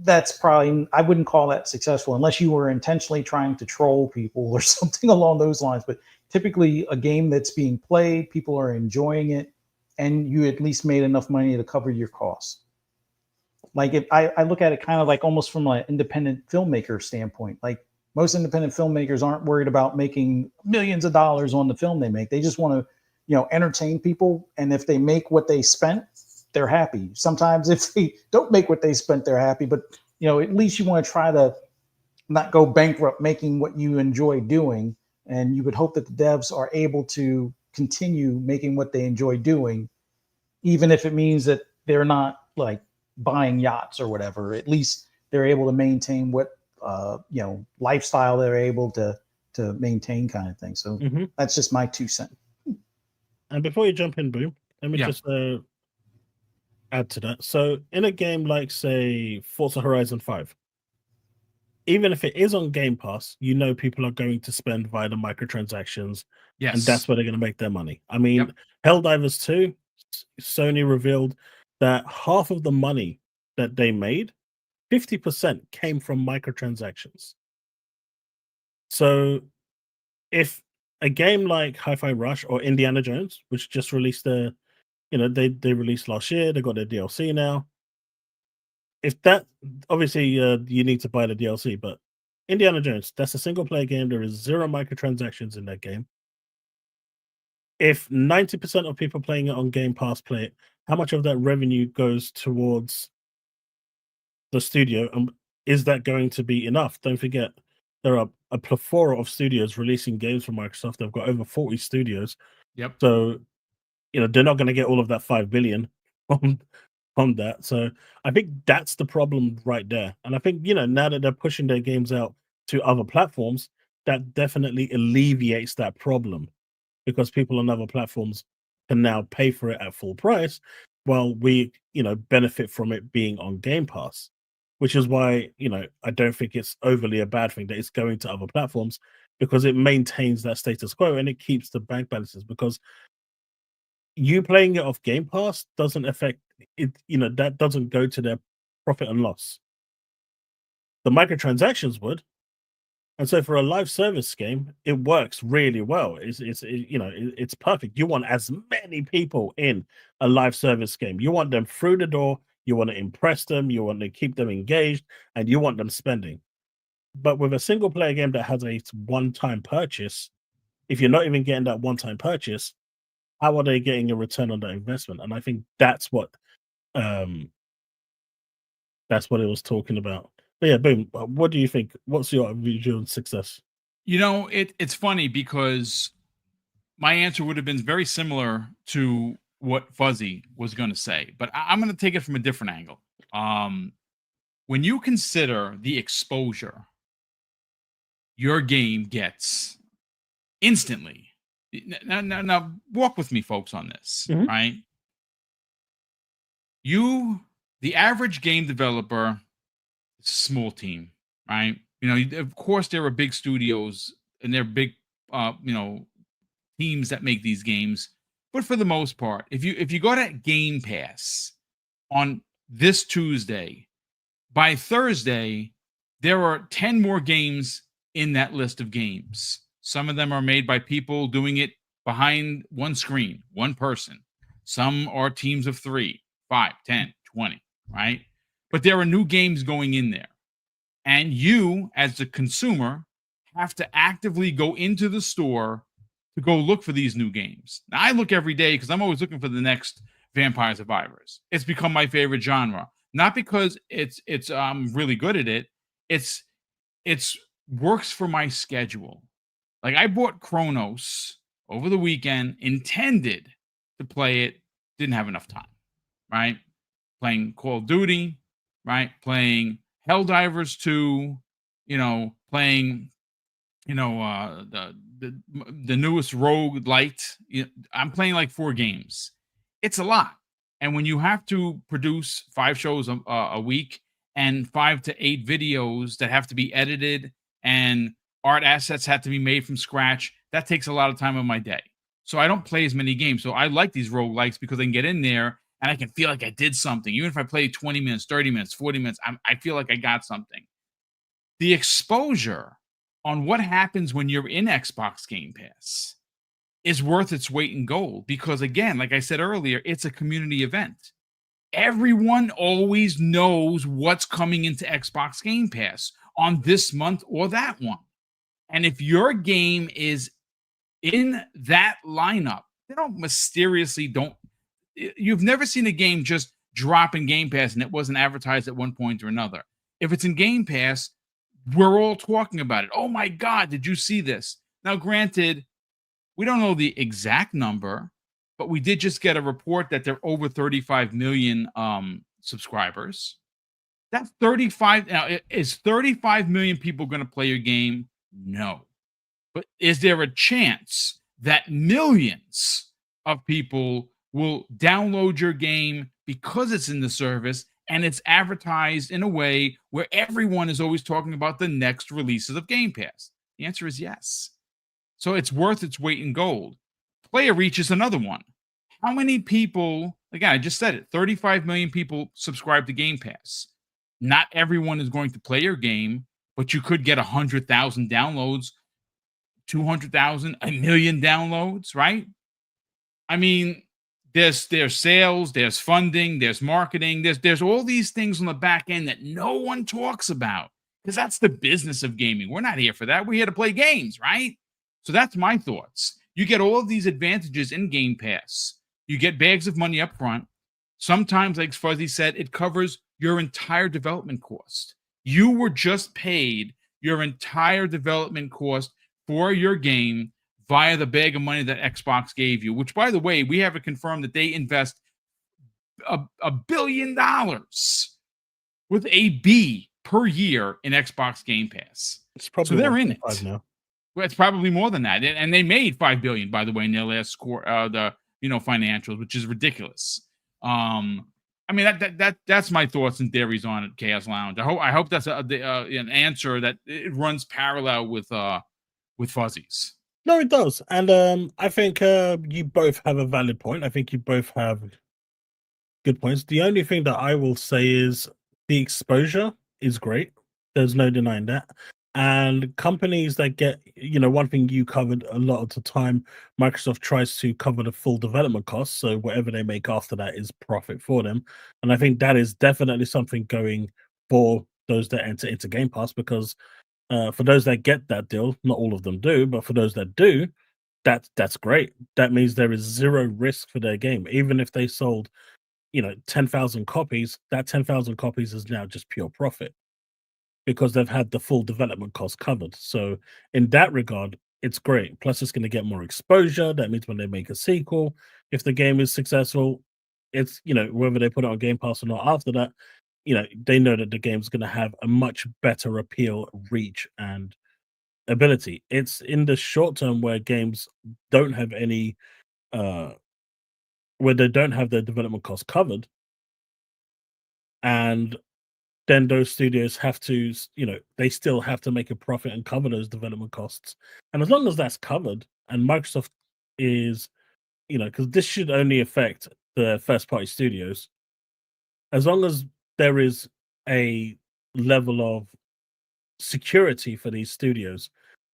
that's probably, I wouldn't call that successful unless you were intentionally trying to troll people or something along those lines. But typically a game that's being played, people are enjoying it, and you at least made enough money to cover your costs. Like if I look at it kind of like almost from an independent filmmaker standpoint, like most independent filmmakers aren't worried about making millions of dollars on the film they make. They just want to, entertain people. And if they make what they spent, they're happy. Sometimes if they don't make what they spent, they're happy. But, at least you want to try to not go bankrupt making what you enjoy doing. And you would hope that the devs are able to continue making what they enjoy doing, even if it means that they're not like buying yachts or whatever. At least they're able to maintain what lifestyle they're able to maintain, kind of thing. So that's just my 2 cents. And before you jump in, Boom, let me just add to that. So in a game like, say, Forza Horizon 5, even if it is on Game Pass, people are going to spend via the microtransactions, and that's where they're going to make their money. I mean, Helldivers 2, Sony revealed that half of the money that they made, 50% came from microtransactions. So if a game like Hi-Fi Rush or Indiana Jones, which just released they released last year, they got their DLC now. If that, obviously, you need to buy the DLC, but Indiana Jones, that's a single player game. There is 0 microtransactions in that game. If 90% of people playing it on Game Pass play it, how much of that revenue goes towards the studio? And is that going to be enough? Don't forget, there are a plethora of studios releasing games from Microsoft. They've got over 40 studios. Yep. So, they're not going to get all of that 5 billion on that. So I think that's the problem right there. And I think, now that they're pushing their games out to other platforms, that definitely alleviates that problem, because people on other platforms can now pay for it at full price, while we, benefit from it being on Game Pass, which is why, I don't think it's overly a bad thing that it's going to other platforms, because it maintains that status quo and it keeps the bank balances. Because you playing it off Game Pass doesn't affect it, that doesn't go to their profit and loss. The microtransactions would. And so for a live service game, it works really well. It's perfect. You want as many people in a live service game. You want them through the door. You want to impress them. You want to keep them engaged, and you want them spending. But with a single player game that has a one-time purchase, if you're not even getting that one-time purchase, how are they getting a return on that investment? And I think that's what it was talking about. But yeah, Boom, what do you think? What's your view on success? It's funny because my answer would have been very similar to what Fuzzy was going to say, but I'm going to take it from a different angle. When you consider the exposure your game gets instantly, now walk with me, folks, on this, right? The average game developer, small team, right? Of course, there are big studios and there are big, teams that make these games. But for the most part, if you go to Game Pass on this Tuesday, by Thursday, there are 10 more games in that list of games. Some of them are made by people doing it behind one screen, one person. Some are teams of 3, 5, 10, 20, right? But there are new games going in there. And you, as the consumer, have to actively go into the store to go look for these new games. Now, I look every day because I'm always looking for the next Vampire Survivors. It's become my favorite genre. Not because it's really good at it. It's works for my schedule. Like, I bought Chronos over the weekend, intended to play it, didn't have enough time, right? Playing Call of Duty, right? Playing Helldivers 2, playing, the newest Rogue Light. I'm playing like 4 games. It's a lot. And when you have to produce 5 shows a week and 5 to 8 videos that have to be edited and art assets have to be made from scratch, that takes a lot of time of my day. So I don't play as many games. So I like these roguelikes because I can get in there and I can feel like I did something. Even if I play 20 minutes, 30 minutes, 40 minutes, I feel like I got something. The exposure on what happens when you're in Xbox Game Pass is worth its weight in gold because, again, like I said earlier, it's a community event. Everyone always knows what's coming into Xbox Game Pass on this month or that one. And if your game is in that lineup, they don't mysteriously don't. You've never seen a game just drop in Game Pass and it wasn't advertised at one point or another. If it's in Game Pass, we're all talking about it. Oh my God, did you see this? Now, granted, we don't know the exact number, but we did just get a report that there are over 35 million subscribers. That's 35. Now, is 35 million people going to play your game? No. But is there a chance that millions of people will download your game because it's in the service and it's advertised in a way where everyone is always talking about the next releases of Game Pass? The answer is yes. So it's worth its weight in gold. Player reach is another one. How many people, again, I just said it, 35 million people subscribe to Game Pass. Not everyone is going to play your game, but you could get 100,000 downloads, 200,000, a million downloads, right? I mean, there's sales, there's funding, there's marketing, there's all these things on the back end that no one talks about because that's the business of gaming. We're not here for that. We're here to play games, right? So that's my thoughts. You get all of these advantages in Game Pass. You get bags of money up front. Sometimes, like Fuzzy said, it covers your entire development cost. You were just paid your entire development cost for your game via the bag of money that Xbox gave you, which, by the way, we have it confirmed that they invest $1 billion with a B per year in Xbox Game Pass. It's probably so they're in it now. Well, it's probably more than that, and they made $5 billion, by the way, in their last score, financials, which is ridiculous. I mean that's my thoughts and theories on it, Chaos Lounge. I hope that's an answer that it runs parallel with Fuzzy's. No, it does, and I think you both have a valid point. I think you both have good points. The only thing that I will say is the exposure is great. There's no denying that. And companies that get, one thing you covered a lot of the time, Microsoft tries to cover the full development costs. So whatever they make after that is profit for them. And I think that is definitely something going for those that enter into Game Pass, because for those that get that deal, not all of them do, but for those that do, that's great. That means there is zero risk for their game. Even if they sold, 10,000 copies, that 10,000 copies is now just pure profit, because they've had the full development cost covered. So in that regard, it's great. Plus, it's going to get more exposure. That means when they make a sequel, if the game is successful, it's, whether they put it on Game Pass or not after that, they know that the game's going to have a much better appeal, reach, and ability. It's in the short term where games don't have any, where they don't have their development costs covered, and then those studios have to, they still have to make a profit and cover those development costs. And as long as that's covered, and Microsoft is, because this should only affect the first party studios, as long as there is a level of security for these studios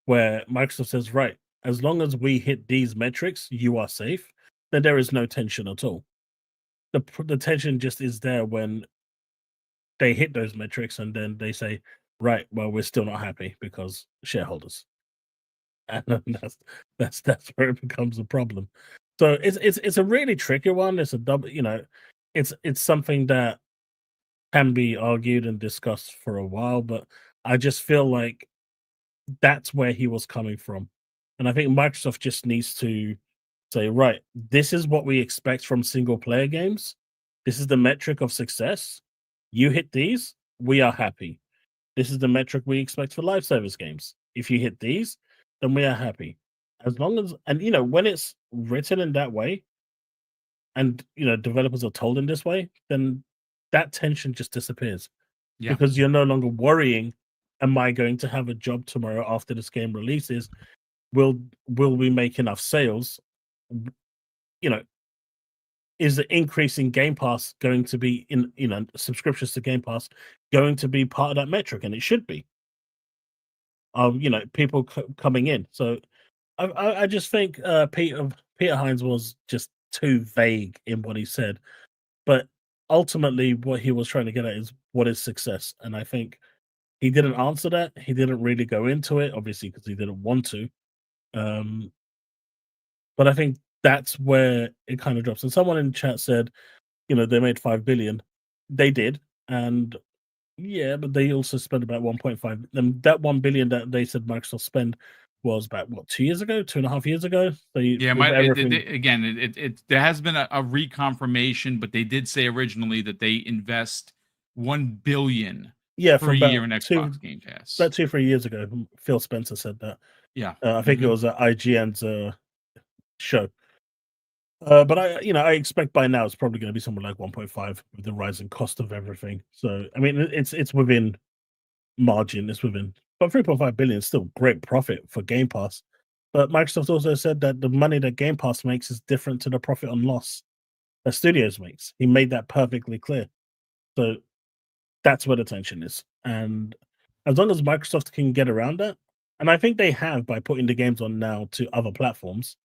where Microsoft says, right, as long as we hit these metrics, you are safe, then there is no tension at all. The tension just is there when they hit those metrics and then they say, right, well, we're still not happy because shareholders. And that's where it becomes a problem. So it's a really tricky one. It's a double, it's something that can be argued and discussed for a while, but I just feel like that's where he was coming from. And I think Microsoft just needs to say, right, this is what we expect from single player games. This is the metric of success. You hit these, we are happy. This is the metric we expect for live service games. If you hit these, then we are happy. As long as, and when it's written in that way, and developers are told in this way, then that tension just disappears. Yeah. Because you're no longer worrying, am I going to have a job tomorrow after this game releases? Will we make enough sales? is the increase in Game Pass going to be subscriptions to Game Pass going to be part of that metric? And it should be. People coming in. So I just think Peter Hines was just too vague in what he said. But ultimately, what he was trying to get at is what is success, and I think he didn't answer that. He didn't really go into it, obviously, because he didn't want to. But I think that's where it kind of drops. And someone in chat said, they made 5 billion. They did, and yeah, but they also spent about 1.5. And that 1 billion that they said Microsoft spend was about 2 years ago, 2.5 years ago. Yeah, there has been a reconfirmation, but they did say originally that they invest 1 billion per year in Xbox Game Pass. About 2-3 years ago, Phil Spencer said that. Yeah, I think it was at IGN's show. But I expect by now it's probably going to be somewhere like 1.5 with the rising cost of everything. So I mean, it's within margin. It's within, but 3.5 billion is still great profit for Game Pass. But Microsoft also said that the money that Game Pass makes is different to the profit and loss that Studios makes. He made that perfectly clear. So that's where the tension is. And as long as Microsoft can get around that, and I think they have by putting the games on now to other platforms,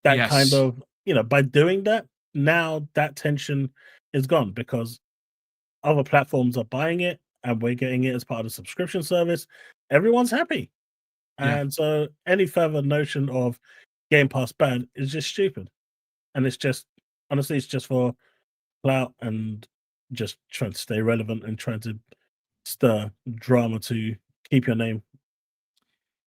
that kind of, by doing that, now that tension is gone because other platforms are buying it and we're getting it as part of the subscription service. Everyone's happy. And so any further notion of Game Pass bad is just stupid. And it's just, honestly, it's just for clout and just trying to stay relevant and trying to stir drama to keep your name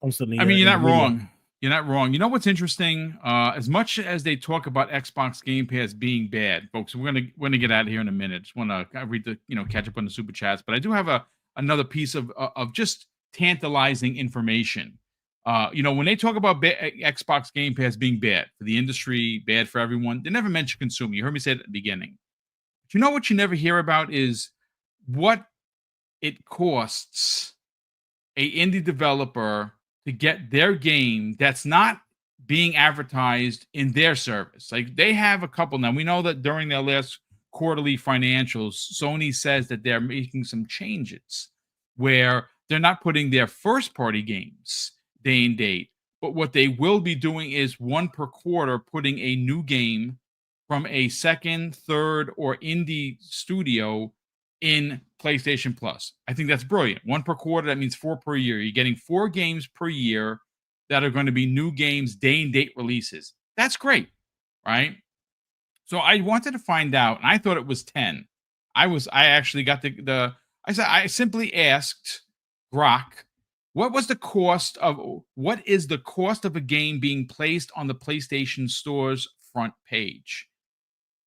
constantly. I mean, you're not wrong. You're not wrong. You know what's interesting? As much as they talk about Xbox Game Pass being bad, folks, we're gonna get out of here in a minute. Just want to read the catch up on the super chats, but I do have another piece of just tantalizing information. When they talk about Xbox Game Pass being bad for the industry, bad for everyone, they never mention consumer. You heard me say it at the beginning. But you know what you never hear about is what it costs a indie developer to get their game that's not being advertised in their service. Like they have a couple now. We know that during their last quarterly financials, Sony says that they're making some changes where they're not putting their first party games day and date, but what they will be doing is one per quarter, putting a new game from a second, third, or indie studio in PlayStation Plus. I think that's brilliant. One per quarter, that means 4 per year. You're getting 4 games per year that are going to be new games, day and date releases. That's great, right? So I wanted to find out, and I thought it was 10. I actually got I simply asked Grok, what is the cost of a game being placed on the PlayStation Store's front page?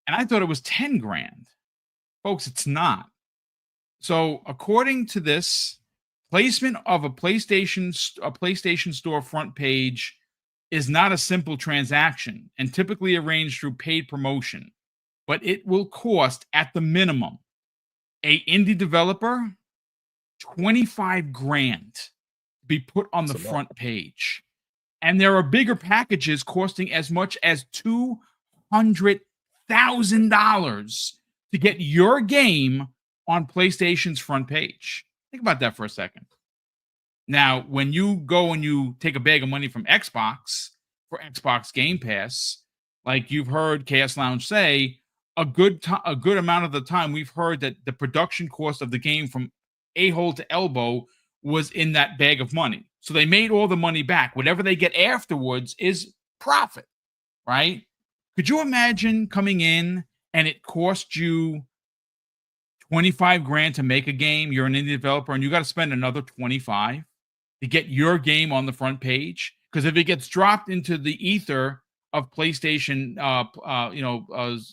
And I thought it was 10 grand. Folks, it's not. So according to this, placement of a PlayStation Store front page is not a simple transaction and typically arranged through paid promotion, but it will cost at the minimum a indie developer 25 grand to be put on the front page. And there are bigger packages costing as much as $200,000 to get your game on PlayStation's front page. Think about that for a second. Now, when you go and you take a bag of money from Xbox for Xbox Game Pass, like you've heard Chaos Lounge say, a good amount of the time we've heard that the production cost of the game from a-hole to elbow was in that bag of money. So they made all the money back. Whatever they get afterwards is profit, right? Could you imagine coming in and it cost you 25 grand to make a game? You're an indie developer and you got to spend another 25 to get your game on the front page. Because if it gets dropped into the ether of PlayStation,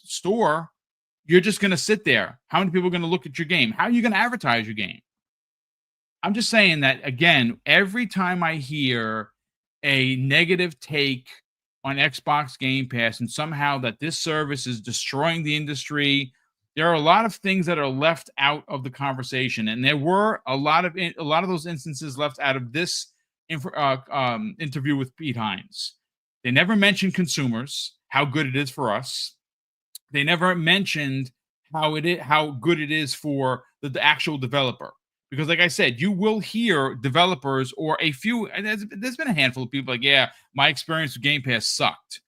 store, you're just going to sit there. How many people are going to look at your game? How are you going to advertise your game? I'm just saying that, again, every time I hear a negative take on Xbox Game Pass and somehow that this service is destroying the industry, there are a lot of things that are left out of the conversation. And there were a lot of those instances left out of this interview with Pete Hines. They never mentioned consumers, how good it is for us. They never mentioned how good it is for the actual developer. Because, like I said, you will hear developers or a few, and there's been a handful of people like, yeah, my experience with Game Pass sucked.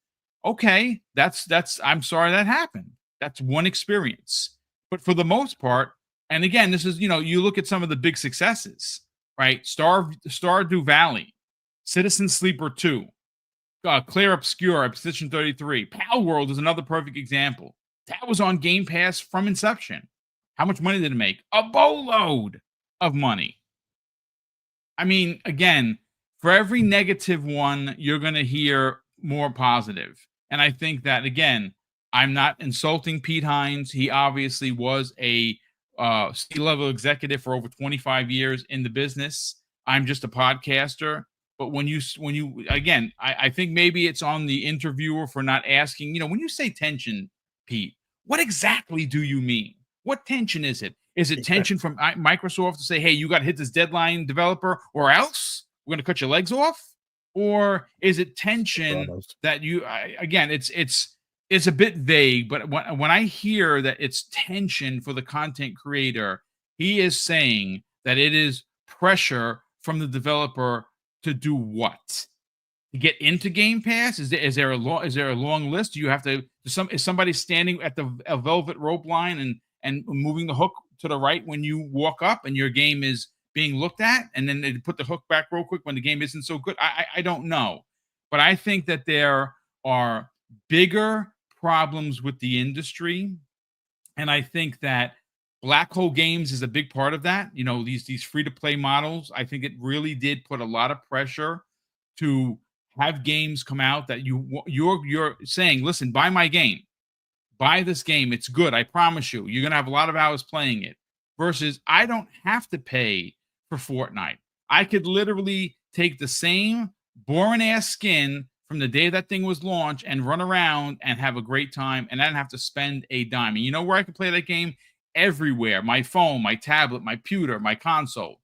Okay, that's I'm sorry that happened. That's one experience. But for the most part, and again, this is, you look at some of the big successes, right? Stardew Valley, Citizen Sleeper 2, Clair Obscur, Position 33. Pal World is another perfect example. That was on Game Pass from inception. How much money did it make? A boatload of money. I mean, again, for every negative one, you're going to hear more positive. And I think that, again, I'm not insulting Pete Hines. He obviously was a C-level executive for over 25 years in the business. I'm just a podcaster. But when you again, I think maybe it's on the interviewer for not asking, when you say tension, Pete, what exactly do you mean? What tension is it? Is it tension from Microsoft to say, hey, you got to hit this deadline, developer, or else we're going to cut your legs off? Or is it tension that again, it's a bit vague, but when I hear that it's tension for the content creator, he is saying that it is pressure from the developer to do what? To get into Game Pass? Is there a long list? Do you have to? Is somebody standing at the velvet rope line and moving the hook to the right when you walk up and your game is being looked at, and then they put the hook back real quick when the game isn't so good? I don't know, but I think that there are bigger problems with the industry, and I think that Black Hole Games is a big part of that. These free-to-play models, I think it really did put a lot of pressure to have games come out that you're saying, listen, buy my game. Buy this game. It's good. I promise you. You're going to have a lot of hours playing it. Versus, I don't have to pay for Fortnite. I could literally take the same boring-ass skin from the day that thing was launched and run around and have a great time, and I didn't have to spend a dime. And you know where I can play that game? Everywhere. My phone, my tablet, my computer, my console.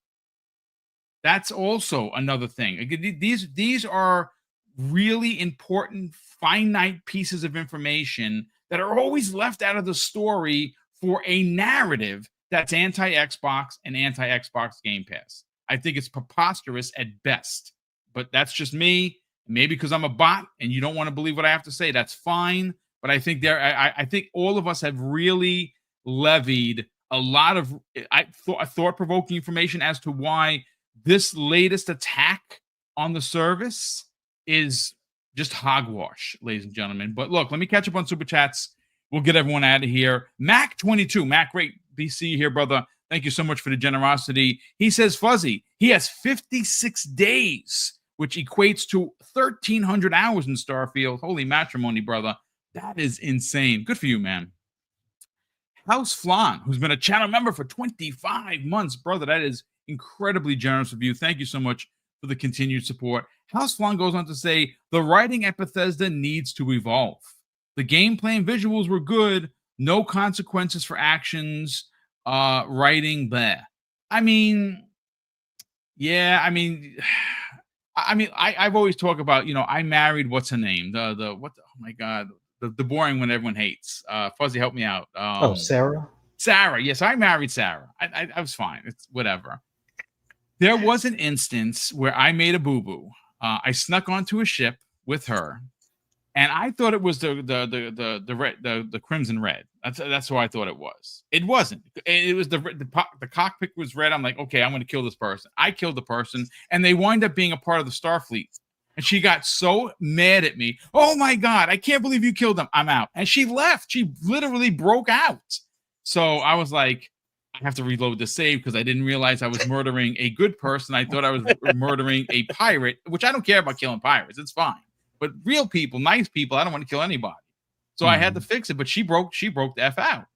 That's also another thing. These are really important, finite pieces of information that are always left out of the story for a narrative that's anti-Xbox and anti-Xbox Game Pass. I think it's preposterous at best, but that's just me. Maybe because I'm a bot and you don't want to believe what I have to say, that's fine. But I think I think all of us have really levied a lot of thought-provoking information as to why this latest attack on the service is just hogwash, ladies and gentlemen. But look, let me catch up on Super Chats. We'll get everyone out of here. Mac22. Mac, great BC here, brother. Thank you so much for the generosity. He says, Fuzzy, he has 56 days, which equates to 1,300 hours in Starfield. Holy matrimony, brother. That is insane. Good for you, man. House Flan, who's been a channel member for 25 months. Brother, that is incredibly generous of you. Thank you so much for the continued support. House Flan goes on to say, the writing at Bethesda needs to evolve. The gameplay and visuals were good. No consequences for actions. Writing, bleh. I've always talked about, I married, what's her name? Oh my God, the boring one everyone hates. Fuzzy, help me out. Sarah? Sarah. Yes, I married Sarah. I was fine. It's whatever. There was an instance where I made a boo-boo. I snuck onto a ship with her, and I thought it was the crimson red. That's who I thought it was. It wasn't. It was the cockpit was red. I'm like, okay, I'm going to kill this person. I killed the person, and they wind up being a part of the Starfleet. And she got so mad at me. Oh my God, I can't believe you killed them. I'm out. And she left. She literally broke out. So I was like, I have to reload the save because I didn't realize I was murdering a good person. I thought I was murdering a pirate, which I don't care about killing pirates. It's fine. But real people, nice people, I don't want to kill anybody. So I had to fix it, but she broke the F out.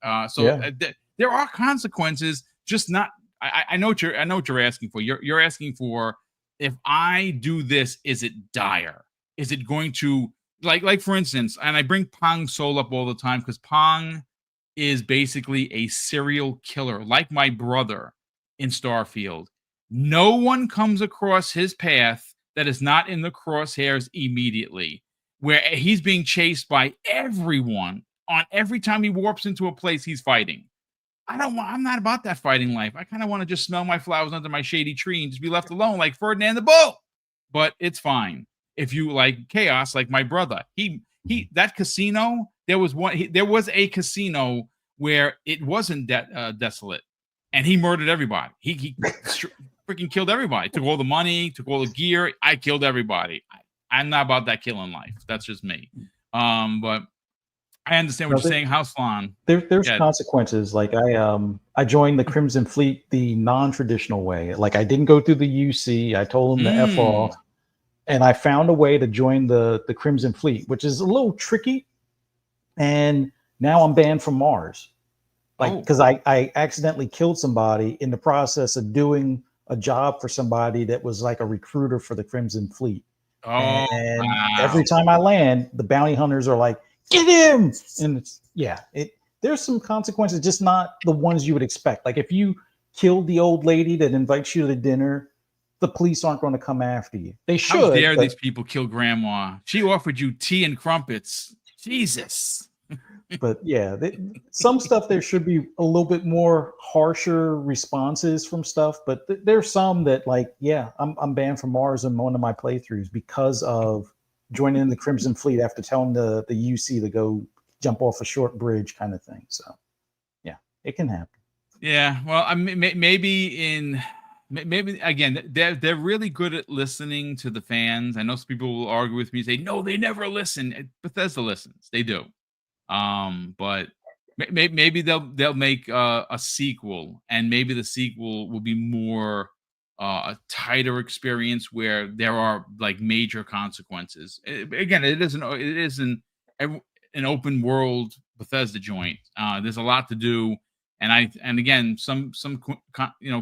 There are consequences, just not. I know what you're asking for. You're asking for, if I do this, is it dire? Is it going to like for instance? And I bring Pong Soul up all the time because Pong is basically a serial killer, like my brother in Starfield. No one comes across his path that is not in the crosshairs immediately, where he's being chased by everyone on every time he warps into a place he's fighting. I'm not about that fighting life. I kind of want to just smell my flowers under my shady tree and just be left alone like Ferdinand the Bull. But it's fine. If you like chaos, like my brother, that casino, there was a casino where it wasn't desolate, and he murdered everybody. He freaking killed everybody. Took all the money, took all the gear. I killed everybody. I'm not about that killing life. That's just me. But I understand what you're saying, House Lawn. There's consequences. Like I joined the Crimson Fleet the non-traditional way. Like I didn't go through the UC. I told them to F off. And I found a way to join the Crimson Fleet, which is a little tricky. And now I'm banned from Mars. Like, because I accidentally killed somebody in the process of doing a job for somebody that was like a recruiter for the Crimson Fleet. And every time I land, the bounty hunters are like, get him. And there's some consequences, just not the ones you would expect. Like if you killed the old lady that invites you to dinner, the police aren't going to come after you. They should. How dare these people kill grandma? She offered you tea and crumpets. Jesus. But yeah, some stuff there should be a little bit more harsher responses from stuff. But there's some that like, I'm banned from Mars in one of my playthroughs because of joining the Crimson Fleet after telling the UC to go jump off a short bridge kind of thing. So yeah, it can happen. Yeah. Well, I mean, maybe again, they're really good at listening to the fans. I know some people will argue with me, say, no, they never listen. Bethesda listens. They do. But maybe they'll make a sequel, and maybe the sequel will be more a tighter experience where there are like major consequences. Again, it isn't an open world Bethesda joint. There's a lot to do. And again, some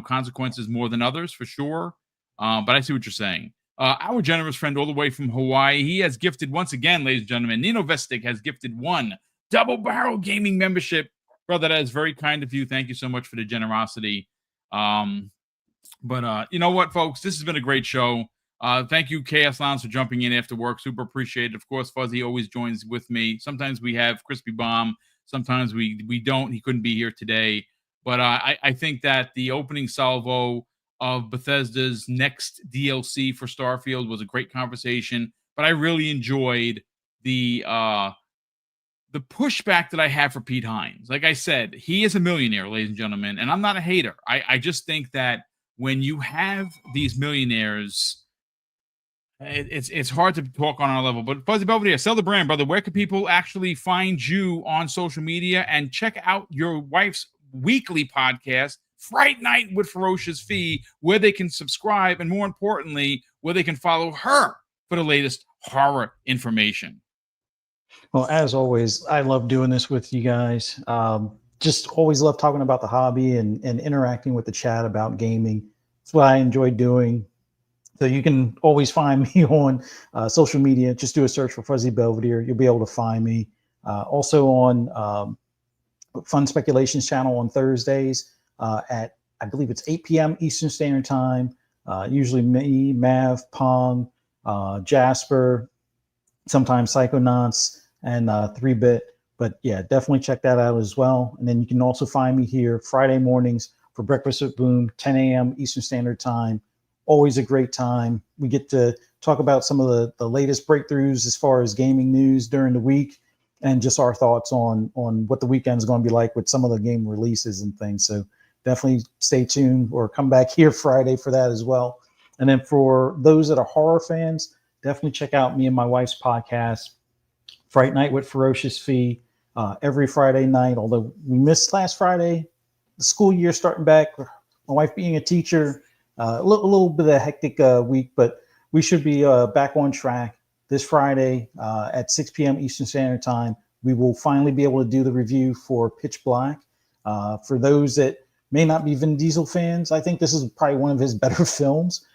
consequences more than others for sure. But I see what you're saying. Our generous friend all the way from Hawaii, he has gifted once again, ladies and gentlemen. Nino Vestic has gifted one Double Barrel Gaming membership. Brother, that is very kind of you. Thank you so much for the generosity. But you know what, folks? This has been a great show. Thank you, Chaos Lounge, for jumping in after work. Super appreciated. Of course, Fuzzy always joins with me. Sometimes we have Crispy Bomb. Sometimes we don't. He couldn't be here today. But I think that the opening salvo of Bethesda's next DLC for Starfield was a great conversation. But I really enjoyed the pushback that I have for Pete Hines. Like I said, he is a millionaire, ladies and gentlemen, and I'm not a hater. I just think that when you have these millionaires, it's hard to talk on our level. But Fuzzy Belvedere, sell the brand, brother. Where can people actually find you on social media and check out your wife's weekly podcast, Fright Night with Ferocious Fee, where they can subscribe and more importantly, where they can follow her for the latest horror information? Well, as always, I love doing this with you guys. Just always love talking about the hobby and interacting with the chat about gaming. It's what I enjoy doing. So you can always find me on social media. Just do a search for Fuzzy Belvedere. You'll be able to find me. Also on Fun Speculations channel on Thursdays at, I believe it's 8 p.m. Eastern Standard Time. Usually me, Mav, Pong, Jasper, sometimes Psychonauts, and 3-Bit. But yeah, definitely check that out as well. And then you can also find me here Friday mornings for Breakfast with Boom, 10 a.m. Eastern Standard Time. Always a great time. We get to talk about some of the latest breakthroughs as far as gaming news during the week and just our thoughts on what the weekend's going to be like with some of the game releases and things. So definitely stay tuned or come back here Friday for that as well. And then for those that are horror fans, definitely check out me and my wife's podcast, Fright Night with Ferocious Fee, every Friday night. Although we missed last Friday, the school year starting back, my wife being a teacher, a little bit of a hectic week, but we should be back on track this Friday at 6 p.m. Eastern Standard Time. We will finally be able to do the review for Pitch Black. For those that may not be Vin Diesel fans, I think this is probably one of his better films.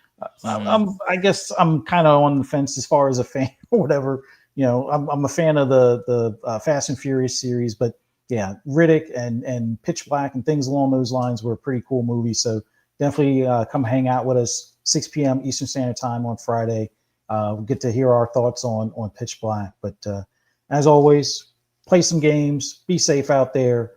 I guess I'm kind of on the fence as far as a fan or whatever. You know, I'm a fan of the Fast and Furious series, but yeah, Riddick and Pitch Black and things along those lines were a pretty cool movie. So definitely come hang out with us 6 p.m. Eastern Standard Time on Friday. We'll get to hear our thoughts on Pitch Black. But as always, play some games, be safe out there,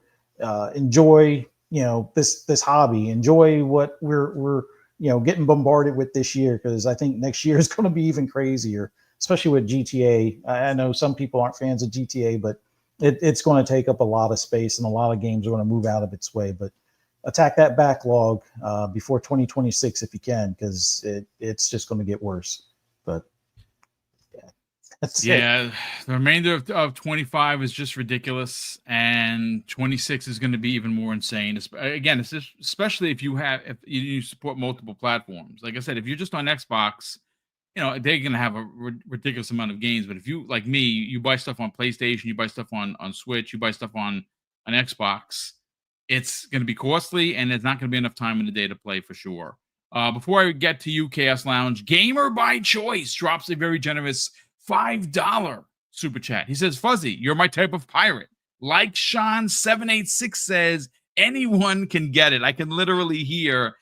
enjoy, this hobby, enjoy what we're getting bombarded with this year, because I think next year is going to be even crazier, especially with GTA. I know some people aren't fans of GTA, but it's going to take up a lot of space, and a lot of games are going to move out of its way. But attack that backlog before 2026 if you can, because it's just going to get worse. But yeah, that's it. Yeah, the remainder of 25 is just ridiculous, and 26 is going to be even more insane. Again, it's just, especially if if you support multiple platforms. Like I said, if you're just on Xbox, they're going to have a ridiculous amount of games. But if you, like me, you buy stuff on PlayStation, you buy stuff on Switch, you buy stuff on Xbox, it's going to be costly, and there's not going to be enough time in the day to play for sure. Before I get to you, Chaos Lounge, Gamer by Choice drops a very generous $5 super chat. He says, Fuzzy, you're my type of pirate. Like Sean786 says, anyone can get it. I can literally hear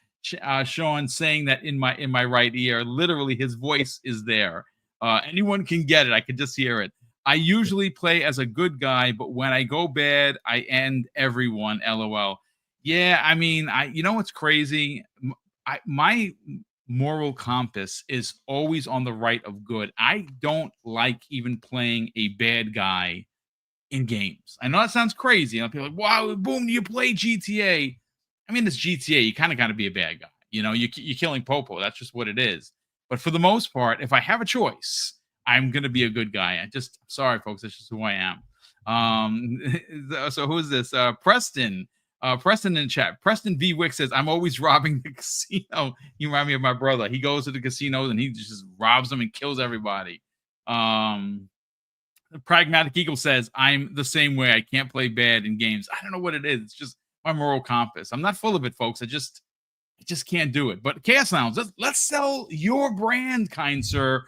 Shaun saying that in my right ear. Literally, his voice is there. Anyone can get it. I can just hear it. I usually play as a good guy, but when I go bad, I end everyone. LOL. Yeah, I mean, you know what's crazy? My moral compass is always on the right of good. I don't like even playing a bad guy in games. I know that sounds crazy. People are like, wow, Boom, you play GTA. I mean, it's GTA. You kind of got to be a bad guy. You're killing Popo. That's just what it is. But for the most part, if I have a choice, I'm going to be a good guy. Sorry, folks. That's just who I am. So who's this? Preston. Preston in chat. Preston V. Wick says, I'm always robbing the casino. You remind me of my brother. He goes to the casinos and he just robs them and kills everybody. Pragmatic Eagle says, I'm the same way. I can't play bad in games. I don't know what it is. It's just my moral compass. I'm not full of it, folks. I just can't do it. But Chaos Lounge, let's sell your brand, kind sir.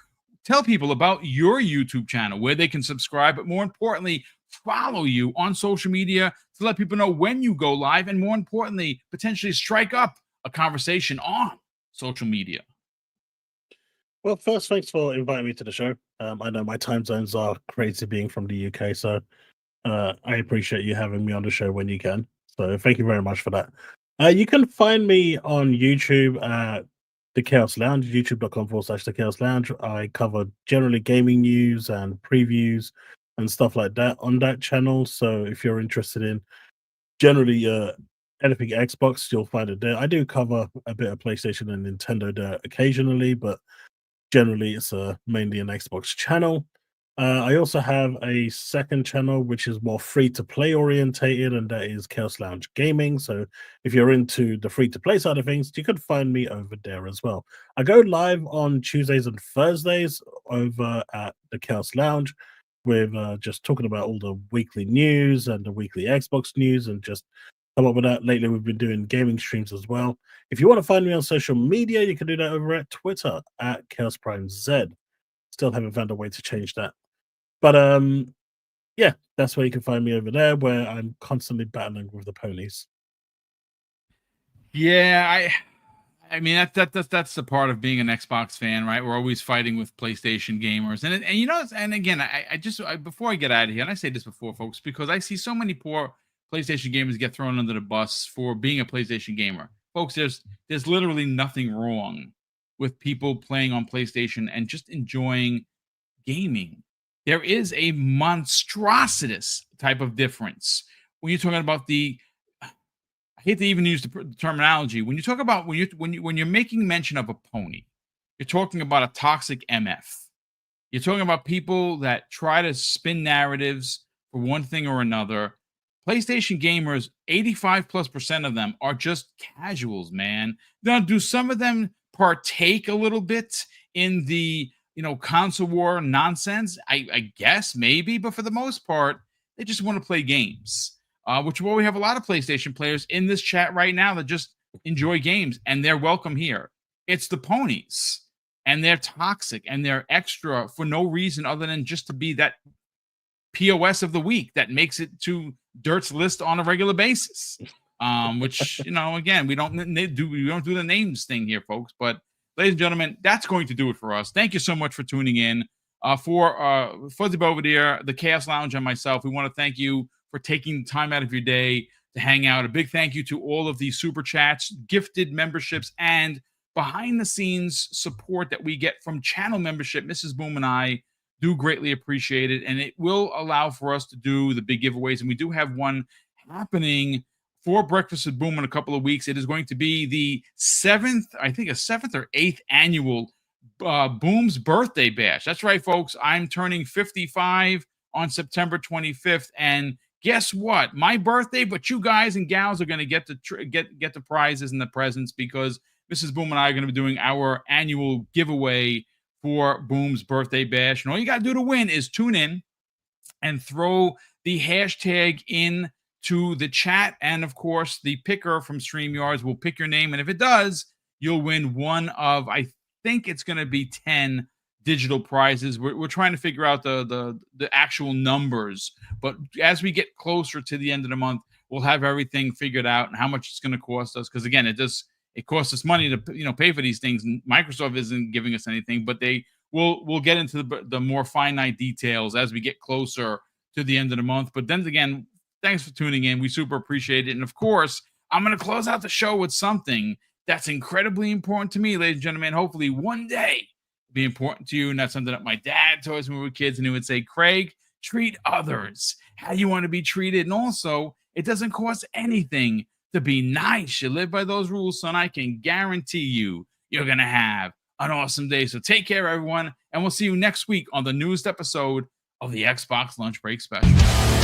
Tell people about your YouTube channel, where they can subscribe, but more importantly, follow you on social media to let people know when you go live, and more importantly, potentially strike up a conversation on social media. Well, first, thanks for inviting me to the show. I know my time zones are crazy being from the UK, so I appreciate you having me on the show when you can. So thank you very much for that. You can find me on YouTube at The Chaos Lounge, youtube.com/The Chaos Lounge. I cover generally gaming news and previews and stuff like that on that channel. So if you're interested in generally anything Xbox, you'll find it there. I do cover a bit of PlayStation and Nintendo there occasionally, but generally it's mainly an Xbox channel. I also have a second channel which is more free-to-play orientated, and that is Chaos Lounge Gaming. So if you're into the free-to-play side of things, you can find me over there as well. I go live on Tuesdays and Thursdays over at the Chaos Lounge with just talking about all the weekly news and the weekly Xbox news, and just come up with that. Lately, we've been doing gaming streams as well. If you want to find me on social media, you can do that over at Twitter at Chaos Prime Z. Still haven't found a way to change that. But yeah, that's where you can find me over there, where I'm constantly battling with the ponies. Yeah, I mean that's the part of being an Xbox fan, right? We're always fighting with PlayStation gamers, and again, I just before I get out of here, and I say this before, folks, because I see so many poor PlayStation gamers get thrown under the bus for being a PlayStation gamer. Folks, there's literally nothing wrong with people playing on PlayStation and just enjoying gaming. There is a monstrous type of difference when you're talking about I hate to even use the terminology. When you talk about when you're making mention of a pony, you're talking about a toxic MF. You're talking about people that try to spin narratives for one thing or another. PlayStation gamers, 85%+ of them are just casuals, man. Now, do some of them partake a little bit in the console war nonsense? I guess maybe, but for the most part, they just want to play games. Which we have a lot of PlayStation players in this chat right now that just enjoy games, and they're welcome here. It's the ponies, and they're toxic, and they're extra for no reason other than just to be that POS of the week that makes it to Dirt's list on a regular basis. Which again, we don't do the names thing here, folks. But ladies and gentlemen, that's going to do it for us. Thank you so much for tuning in. For Fuzzy Bovadier, the Chaos Lounge, and myself, we want to thank you for taking time out of your day to hang out. A big thank you to all of the super chats, gifted memberships, and behind the scenes support that we get from channel membership. Mrs. Boom and I do greatly appreciate it, and it will allow for us to do the big giveaways. And we do have one happening for Breakfast with Boom in a couple of weeks. It is going to be the seventh or eighth annual Boom's birthday bash. That's right, folks. I'm turning 55 on September 25th, and guess what? My birthday, but you guys and gals are going to get the prizes and the presents, because Mrs. Boom and I are going to be doing our annual giveaway for Boom's birthday bash. And all you got to do to win is tune in and throw the hashtag in to the chat. And of course, the picker from StreamYards will pick your name. And if it does, you'll win one of, I think it's going to be 10 digital prizes. We're trying to figure out the actual numbers. But as we get closer to the end of the month, we'll have everything figured out and how much it's going to cost us. Because again, it costs us money to pay for these things, and Microsoft isn't giving us anything, but we'll get into the more finite details as we get closer to the end of the month. But then again, thanks for tuning in. We super appreciate it. And of course, I'm going to close out the show with something that's incredibly important to me, ladies and gentlemen. Hopefully one day be important to you. And that's something that my dad told us when we were kids, and he would say, Craig, treat others how you want to be treated. And also, it doesn't cost anything to be nice. You live by those rules, son. I can guarantee you're going to have an awesome day. So take care, everyone, and we'll see you next week on the newest episode of the Xbox Lunch Break Special.